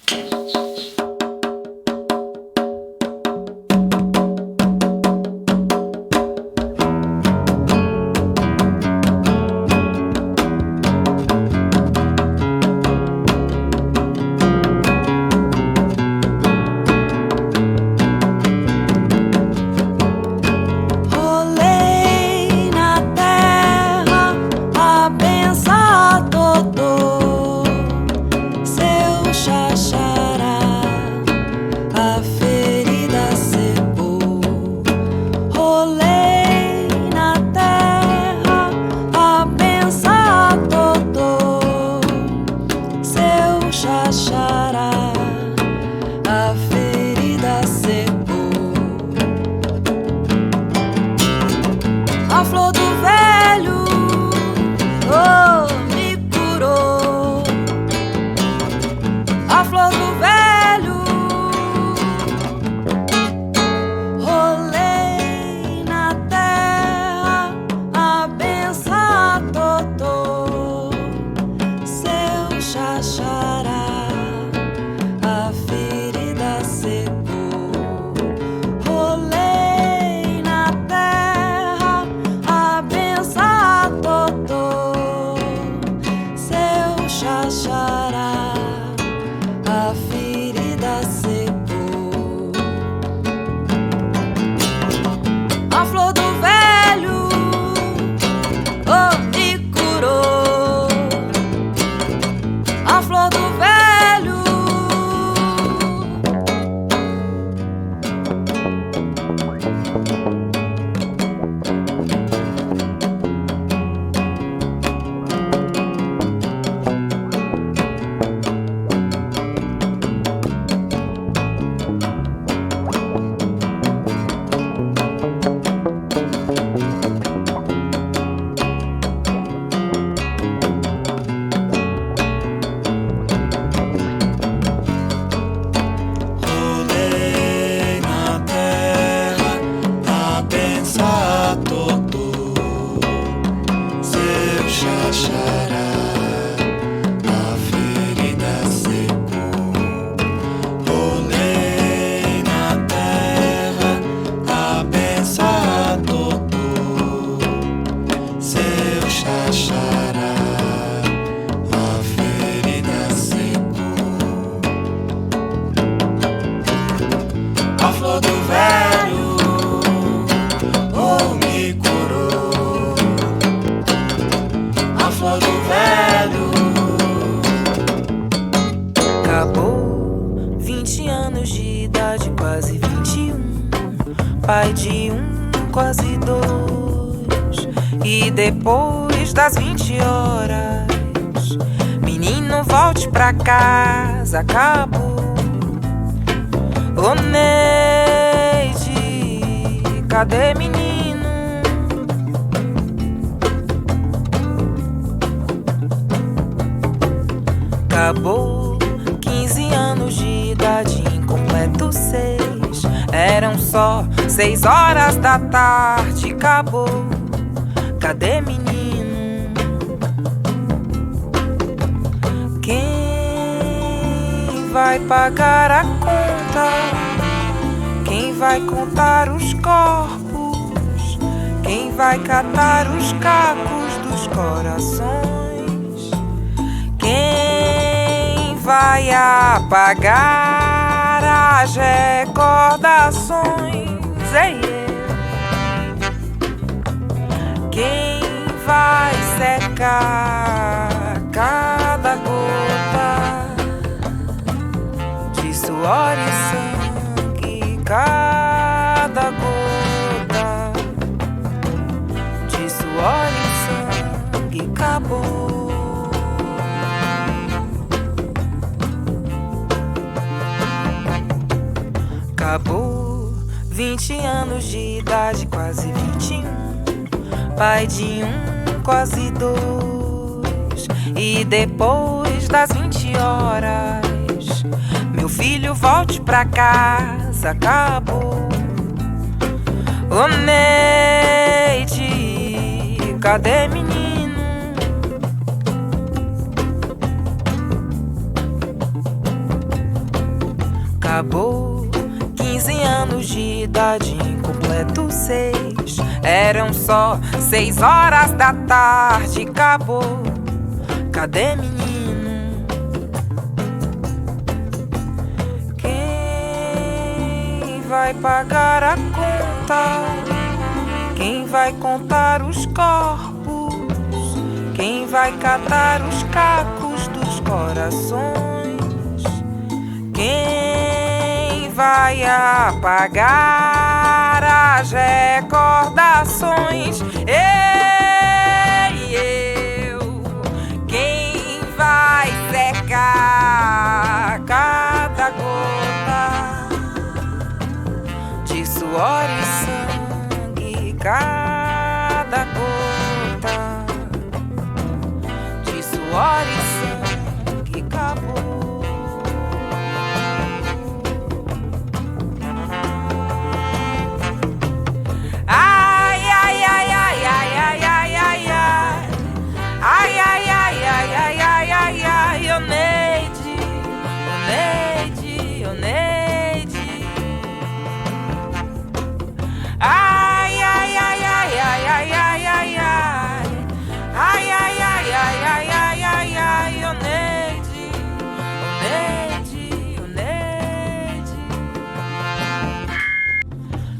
pai de um, quase dois. E depois das 20 horas, menino, volte pra casa, acabou. Ô Neide, cadê menino? Acabou, 15 anos de idade, incompleto 6. Eram só 6 horas da tarde, acabou. Cadê menino? Quem vai pagar a conta? Quem vai contar os corpos? Quem vai catar os cacos dos corações? Quem vai apagar as recordações? Ei, ei. Quem vai secar cada gota de suor e sangue? Cada gota de suor e sangue acabou. Acabou, 20 anos de idade, quase 21. Pai de um, quase dois. E depois das 20 horas, meu filho, volte pra casa, acabou. Ô Neide, cadê menino? Acabou, 15 anos de idade, incompleto 6. Eram só 6 horas da tarde, acabou. Cadê menino? Quem vai pagar a conta? Quem vai contar os corpos? Quem vai catar os cacos dos corações? Quem vai apagar as recordações? Ei, eu. Quem vai secar cada gota de suor e sangue? Cada gota de suor e sangue acabou. Ai, ai, ai, ai, ai, ai, ai, ai, ai. Ai, ai, ai, ai, ai, ai, ai, ai, ô Neide, ô Neide, ô Neide. Ai, ai, ai, ai, ai, ai, ai, ai, ai. Ai, ai, ai, ai, ai, ai, ai, ai, ô Neide, ô Neide, ô Neide.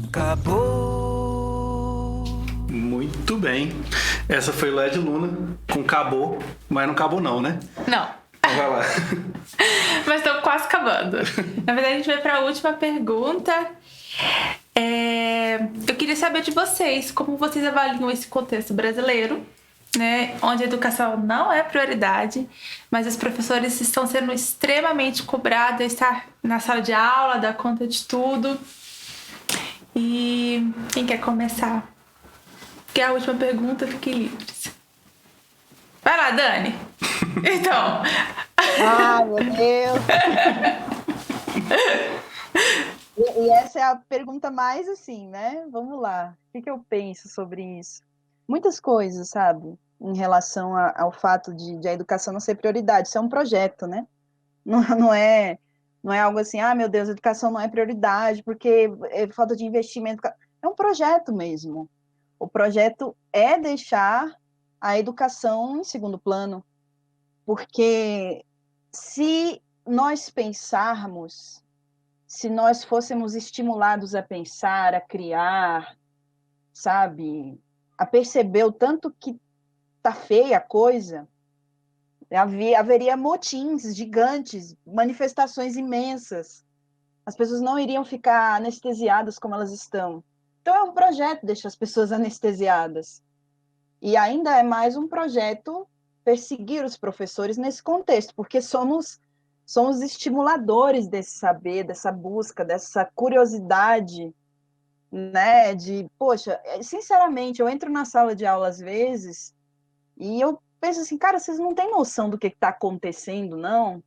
Acabou. Muito bem. Essa foi Led Luna com Acabou, mas não acabou não, né? Não. Então vai lá. Mas estamos quase acabando. Na verdade, a gente vai para a última pergunta. Eu queria saber de vocês, como vocês avaliam esse contexto brasileiro, né, onde a educação não é prioridade, mas os professores estão sendo extremamente cobrados a estar na sala de aula, dar conta de tudo. E quem quer começar? Que é a última pergunta, fiquem livres. Vai lá, Dani. Então. Ai, meu Deus. E essa é a pergunta mais assim, né? Vamos lá. O que eu penso sobre isso? Muitas coisas, sabe? Em relação ao fato de a educação não ser prioridade. Isso é um projeto, né? Não é algo assim, ah, meu Deus, a educação não é prioridade porque é falta de investimento. É um projeto mesmo. O projeto é deixar a educação em segundo plano. Porque se nós pensarmos, se nós fôssemos estimulados a pensar, a criar, sabe, a perceber o tanto que tá feia a coisa, haveria motins gigantes, manifestações imensas. As pessoas não iriam ficar anestesiadas como elas estão. Então é um projeto deixar as pessoas anestesiadas. E ainda é mais um projeto perseguir os professores nesse contexto, porque somos estimuladores desse saber, dessa busca, dessa curiosidade, né? De, poxa, sinceramente, eu entro na sala de aula às vezes e eu penso assim, cara, vocês não têm noção do que está acontecendo, não?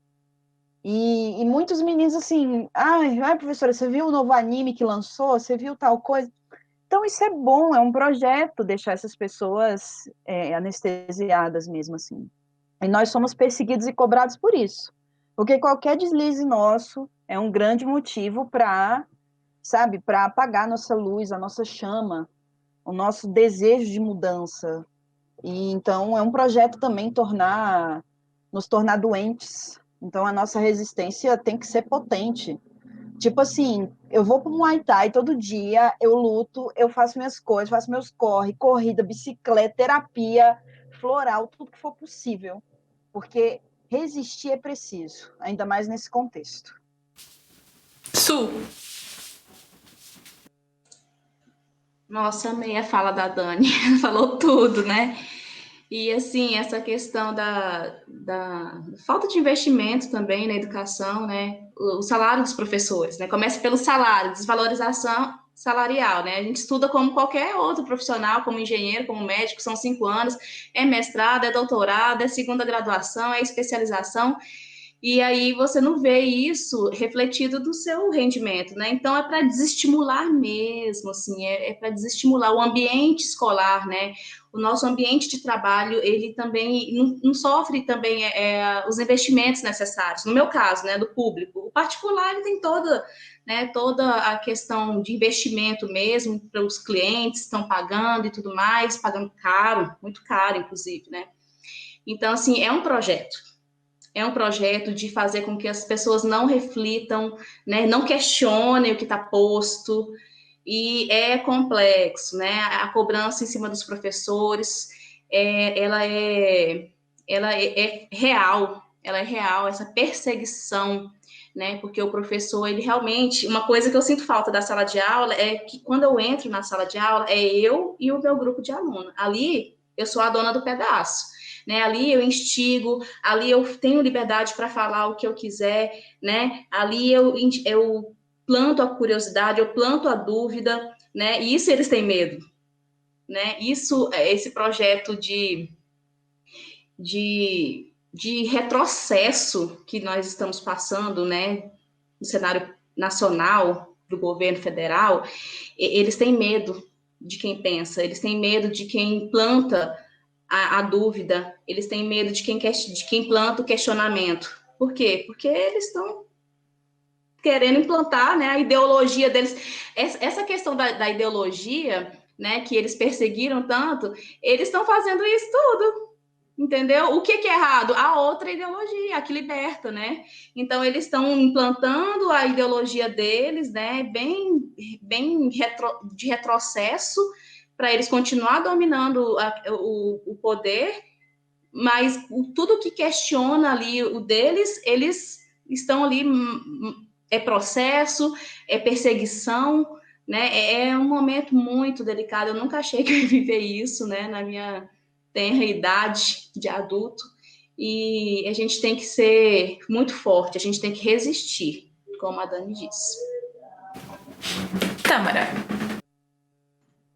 E muitos meninos assim, ai, professora, você viu o novo anime que lançou? Você viu tal coisa? Então, isso é bom, é um projeto deixar essas pessoas anestesiadas mesmo assim. E nós somos perseguidos e cobrados por isso. Porque qualquer deslize nosso é um grande motivo para, sabe, para apagar a nossa luz, a nossa chama, o nosso desejo de mudança. E então é um projeto também nos tornar doentes. Então a nossa resistência tem que ser potente. Tipo assim, eu vou pro Muay Thai todo dia, eu luto, eu faço minhas coisas, faço meus corrida, bicicleta, terapia, floral, tudo que for possível. Porque resistir é preciso, ainda mais nesse contexto. Su. Nossa, amei a fala da Dani, falou tudo, né? E, assim, essa questão da falta de investimento também na educação, né? O salário dos professores, né? Começa pelo salário, desvalorização salarial, né? A gente estuda como qualquer outro profissional, como engenheiro, como médico, são 5 anos, é mestrado, é doutorado, é segunda graduação, é especialização, e aí você não vê isso refletido do seu rendimento, né? Então é para desestimular mesmo, assim, é para desestimular o ambiente escolar, né? O nosso ambiente de trabalho, ele também não sofre também os investimentos necessários. No meu caso, né, do público, o particular ele tem toda a questão de investimento mesmo para os clientes estão pagando e tudo mais, pagando caro, muito caro, inclusive, né? Então, assim, é um projeto de fazer com que as pessoas não reflitam, né, não questionem o que está posto, e é complexo, né? A cobrança em cima dos professores, ela é real, essa perseguição, né? Porque o professor, ele realmente, uma coisa que eu sinto falta da sala de aula é que quando eu entro na sala de aula, é eu e o meu grupo de aluno. Ali, eu sou a dona do pedaço, né? Ali eu instigo, ali eu tenho liberdade para falar o que eu quiser, né? Ali eu planto a curiosidade, eu planto a dúvida, né? E isso eles têm medo, né? Isso é esse projeto de retrocesso que nós estamos passando, né? No cenário nacional do governo federal, eles têm medo de quem pensa, eles têm medo de quem planta a dúvida, eles têm medo de quem planta o questionamento. Por quê? Porque eles estão querendo implantar, né, a ideologia deles. Essa questão da ideologia, né, que eles perseguiram tanto, eles estão fazendo isso tudo, entendeu? O que é errado? A outra ideologia, a que liberta, né? Então, eles estão implantando a ideologia deles, né, bem de retrocesso, para eles continuar dominando o poder, mas tudo que questiona ali o deles, eles estão ali, é processo, é perseguição, né? É um momento muito delicado. Eu nunca achei que eu ia viver isso, né, na minha tenra idade de adulto, e a gente tem que ser muito forte, a gente tem que resistir, como a Dani disse. Tâmara.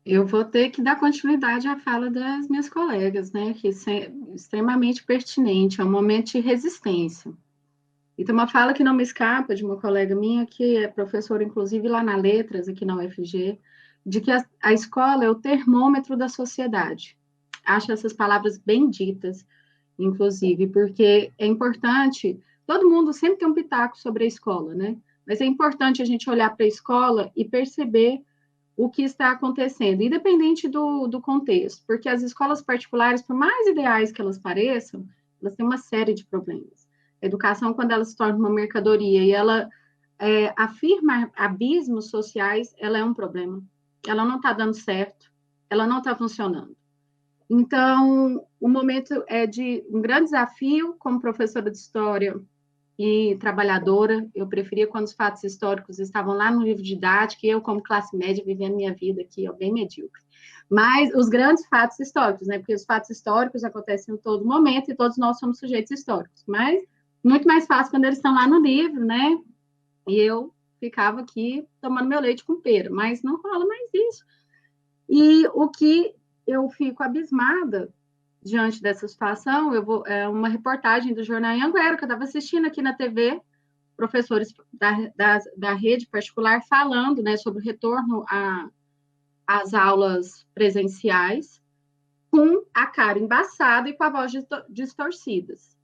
Eu vou ter que dar continuidade à fala das minhas colegas, né? Que isso é extremamente pertinente, é um momento de resistência. E tem uma fala que não me escapa de uma colega minha, que é professora, inclusive, lá na Letras, aqui na UFG, de que a escola é o termômetro da sociedade. Acho essas palavras bem ditas, inclusive, porque é importante, todo mundo sempre tem um pitaco sobre a escola, né? Mas é importante a gente olhar para a escola e perceber o que está acontecendo, independente do contexto, porque as escolas particulares, por mais ideais que elas pareçam, elas têm uma série de problemas. A educação, quando ela se torna uma mercadoria e ela afirma abismos sociais, ela é um problema. Ela não está dando certo, ela não está funcionando. Então, o momento é de um grande desafio, como professora de história, e trabalhadora. Eu preferia quando os fatos históricos estavam lá no livro didático, e eu, como classe média, vivendo minha vida aqui, ó, bem medíocre. Mas os grandes fatos históricos, né? Porque os fatos históricos acontecem em todo momento e todos nós somos sujeitos históricos. Mas muito mais fácil quando eles estão lá no livro, né? E eu ficava aqui tomando meu leite com pera, mas não rola mais isso. E o que eu fico abismada diante dessa situação, é uma reportagem do Jornal Anhanguera, que eu estava assistindo aqui na TV, professores da rede particular falando, né, sobre o retorno às aulas presenciais, com a cara embaçada e com a voz distorcidas.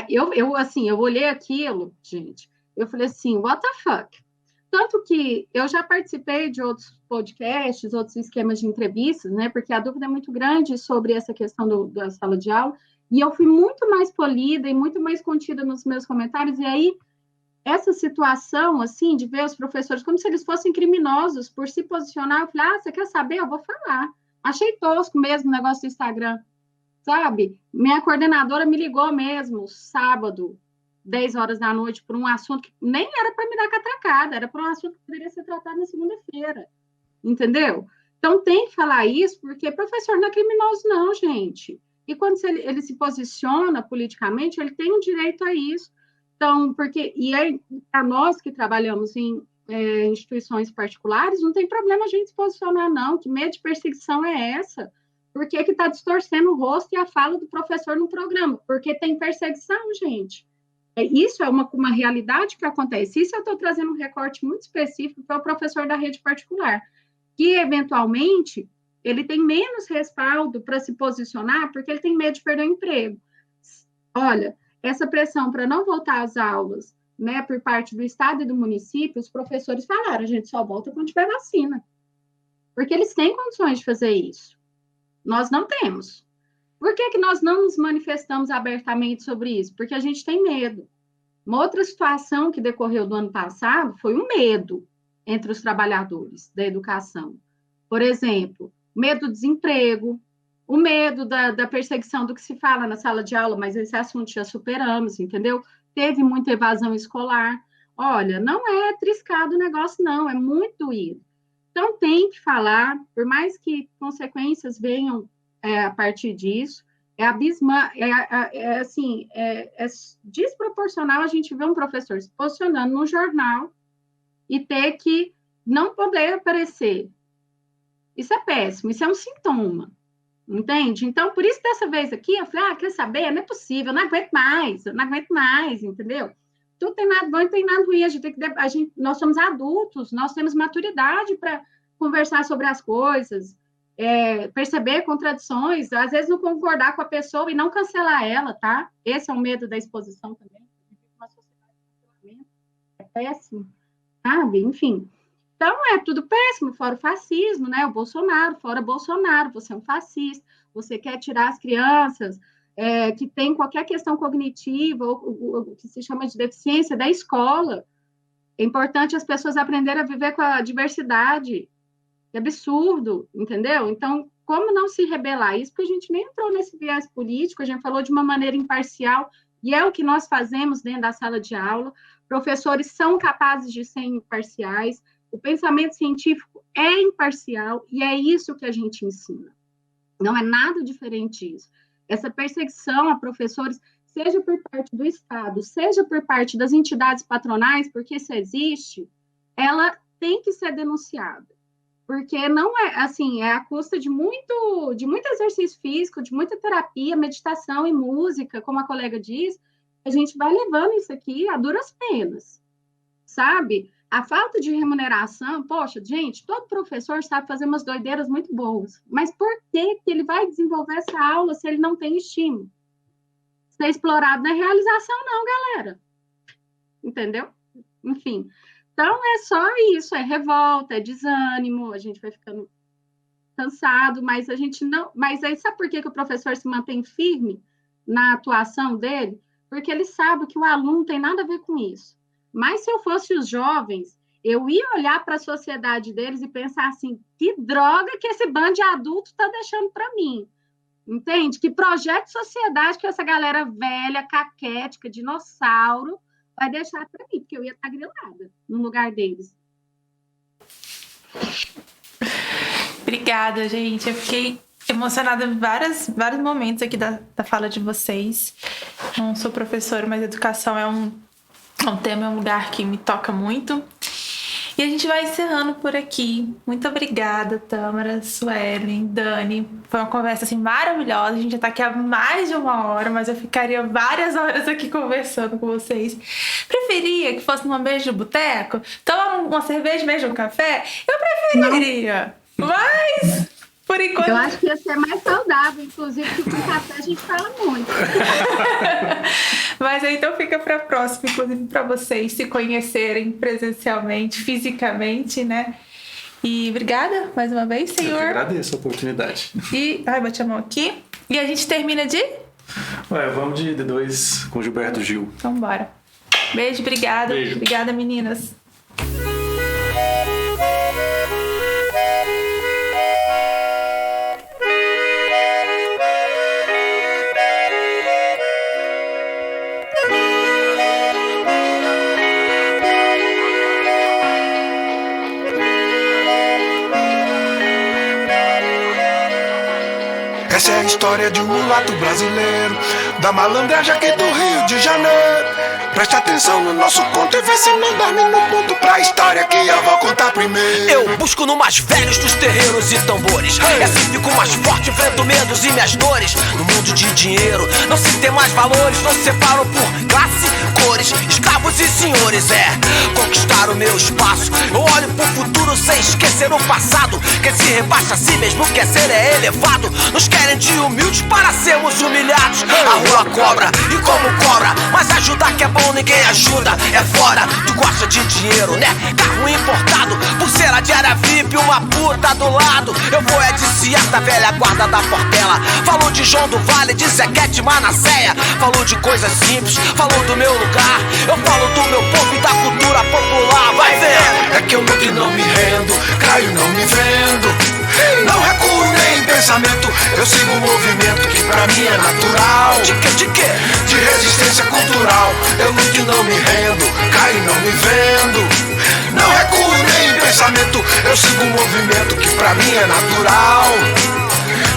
Eu olhei aquilo, gente, eu falei assim, what the fuck? Tanto que eu já participei de outros podcasts, outros esquemas de entrevistas, né? Porque a dúvida é muito grande sobre essa questão da sala de aula, e eu fui muito mais polida e muito mais contida nos meus comentários, e aí essa situação, assim, de ver os professores como se eles fossem criminosos por se posicionar, eu falei, você quer saber? Eu vou falar. Achei tosco mesmo o negócio do Instagram, sabe? Minha coordenadora me ligou mesmo, sábado, 10 horas da noite, por um assunto que nem era para me dar catracada, era por um assunto que poderia ser tratado na segunda-feira, entendeu? Então, tem que falar isso, porque professor não é criminoso, não, gente. E quando ele se posiciona politicamente, ele tem um direito a isso. Então, para nós que trabalhamos em instituições particulares, não tem problema a gente se posicionar, não. Que medo de perseguição é essa? Por que está distorcendo o rosto e a fala do professor no programa? Porque tem perseguição, gente. Isso é uma realidade que acontece. Isso eu estou trazendo um recorte muito específico para o professor da rede particular, que, eventualmente, ele tem menos respaldo para se posicionar porque ele tem medo de perder o emprego. Olha, essa pressão para não voltar às aulas, né, por parte do Estado e do município, os professores falaram, a gente só volta quando tiver vacina. Porque eles têm condições de fazer isso. Nós não temos. Por que nós não nos manifestamos abertamente sobre isso? Porque a gente tem medo. Uma outra situação que decorreu do ano passado foi o medo entre os trabalhadores da educação. Por exemplo, medo do desemprego, o medo da perseguição do que se fala na sala de aula, mas esse assunto já superamos, entendeu? Teve muita evasão escolar. Olha, não é triscado o negócio, não, é muito doído. Então, tem que falar, por mais que consequências venham a partir disso, é desproporcional a gente ver um professor se posicionando no jornal e ter que não poder aparecer. Isso é péssimo, isso é um sintoma, entende? Então, por isso, dessa vez aqui, eu falei, quer saber? Não é possível, eu não aguento mais, entendeu? Tudo tem nada bom e tem nada ruim, nós somos adultos, nós temos maturidade para conversar sobre as coisas, perceber contradições, às vezes não concordar com a pessoa e não cancelar ela, tá? Esse é o medo da exposição também. Uma sociedade de cancelamento é péssimo, sabe? Enfim. Então, é tudo péssimo, fora o fascismo, né? O Bolsonaro, fora Bolsonaro, você é um fascista, você quer tirar as crianças que têm qualquer questão cognitiva, ou o que se chama de deficiência, da escola. É importante as pessoas aprenderem a viver com a diversidade. É absurdo, entendeu? Então, como não se rebelar? Isso porque a gente nem entrou nesse viés político, a gente falou de uma maneira imparcial, e é o que nós fazemos dentro da sala de aula. Professores são capazes de ser imparciais, o pensamento científico é imparcial, e é isso que a gente ensina. Não é nada diferente disso. Essa perseguição a professores, seja por parte do Estado, seja por parte das entidades patronais, porque isso existe, ela tem que ser denunciada. Porque não é, assim, é à custa de muito exercício físico, de muita terapia, meditação e música, como a colega diz, a gente vai levando isso aqui a duras penas, sabe? A falta de remuneração, poxa, gente, todo professor sabe fazer umas doideiras muito boas, mas por que ele vai desenvolver essa aula se ele não tem estímulo? Ser explorado na realização, não, galera. Entendeu? Enfim. Então, é só isso, é revolta, é desânimo, a gente vai ficando cansado, mas a gente não... Mas aí, sabe por que o professor se mantém firme na atuação dele? Porque ele sabe que o aluno não tem nada a ver com isso. Mas se eu fosse os jovens, eu ia olhar para a sociedade deles e pensar assim, que droga que esse bando de adulto está deixando para mim, entende? Que projeto de sociedade que essa galera velha, caquética, dinossauro, vai deixar para mim, porque eu ia estar grilada no lugar deles. Obrigada, gente. Eu fiquei emocionada em vários momentos aqui da fala de vocês. Não sou professora, mas educação é um tema, é um lugar que me toca muito. E a gente vai encerrando por aqui. Muito obrigada, Tâmara, Suelen, Dani. Foi uma conversa assim maravilhosa. A gente já tá aqui há mais de 1 hora, mas eu ficaria várias horas aqui conversando com vocês. Preferia que fosse numa beijo de boteco? Tomar uma cerveja, beijo, um café? Eu preferiria. Mas, por enquanto... Eu acho que ia ser mais saudável, inclusive, que com café a gente fala muito. Mas então fica para próxima, inclusive para vocês se conhecerem presencialmente, fisicamente, né? E obrigada mais uma vez, senhor. Eu que agradeço a oportunidade. E, bate a mão aqui. E a gente termina de... Vamos de D2 com Gilberto Gil. Então bora. Beijo, obrigada. Beijo. Obrigada, meninas. Essa é a história de um mulato brasileiro, da malandragem aqui do Rio de Janeiro. Preste atenção no nosso conto e vê se não dorme no ponto pra história que eu vou contar primeiro. Eu busco no mais velhos dos terreiros e tambores. E assim fico mais forte, enfrento medos e minhas dores. No mundo de dinheiro não se tem mais valores, não se separam por classe, cores, escravos e senhores. Conquistar o meu espaço. Eu olho pro futuro sem esquecer o passado. Quem se rebaixa a si mesmo quer ser elevado. Nos querem de humildes para sermos humilhados. A rua cobra e como cobra, mas ajudar que é bom ninguém ajuda, é fora. Tu gosta de dinheiro, né? Carro importado, pulseira de área VIP, uma puta do lado. Eu vou de da velha guarda da Portela. Falou de João do Vale, de Zequete, Manasseia. Falou de coisas simples, falou do meu lugar. Eu falo do meu povo e da cultura popular. Vai ver! É que eu luto e não me rendo, caio não me vendo. Não recuo nem em pensamento, eu sigo um movimento que pra mim é natural. De quê? De resistência cultural. Eu luto e não me rendo, caio não me vendo. Não recuo nem em pensamento, eu sigo um movimento que pra mim é natural.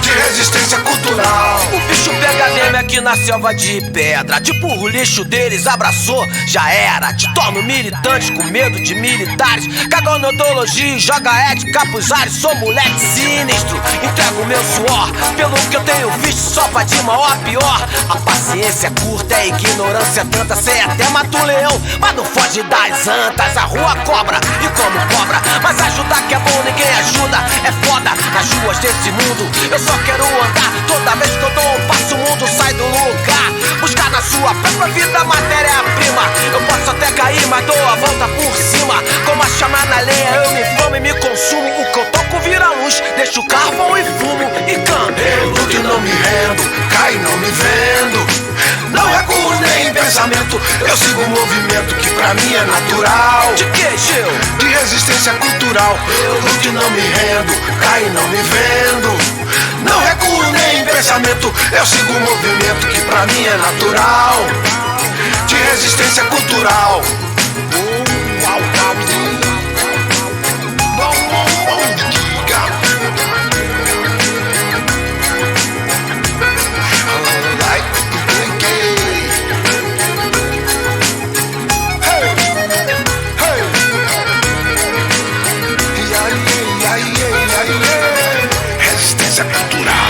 De resistência cultural. O bicho pega neme aqui na selva de pedra. Tipo o lixo deles abraçou, já era. Te torno militante com medo de militares. Cagou na ideologia e joga ética pros ares. Sou moleque sinistro, entrego meu suor pelo que eu tenho visto, só pra de mal a pior. A paciência é curta, é ignorância tanta. Sei até mato o leão, mas não foge das antas. A rua cobra e como cobra, mas ajudar que é bom ninguém ajuda. É foda nas ruas desse mundo. Eu só quero andar, toda vez que eu dou um passo o mundo sai do lugar. Buscar na sua própria vida matéria-prima. Eu posso até cair, mas dou a volta por cima. Como a chama na lenha, eu me inflamo e me consumo. O que eu toco vira luz, deixo carvão e fumo e canto. Eu luto e não me rendo, caio não me vendo. Não recuo nem em pensamento, eu sigo um movimento que pra mim é natural. De que, Gil? De resistência cultural. Eu luto e não me rendo, caio e não me vendo. Não recuo nem em pensamento, eu sigo um movimento que pra mim é natural. De resistência cultural. Resistência cultural.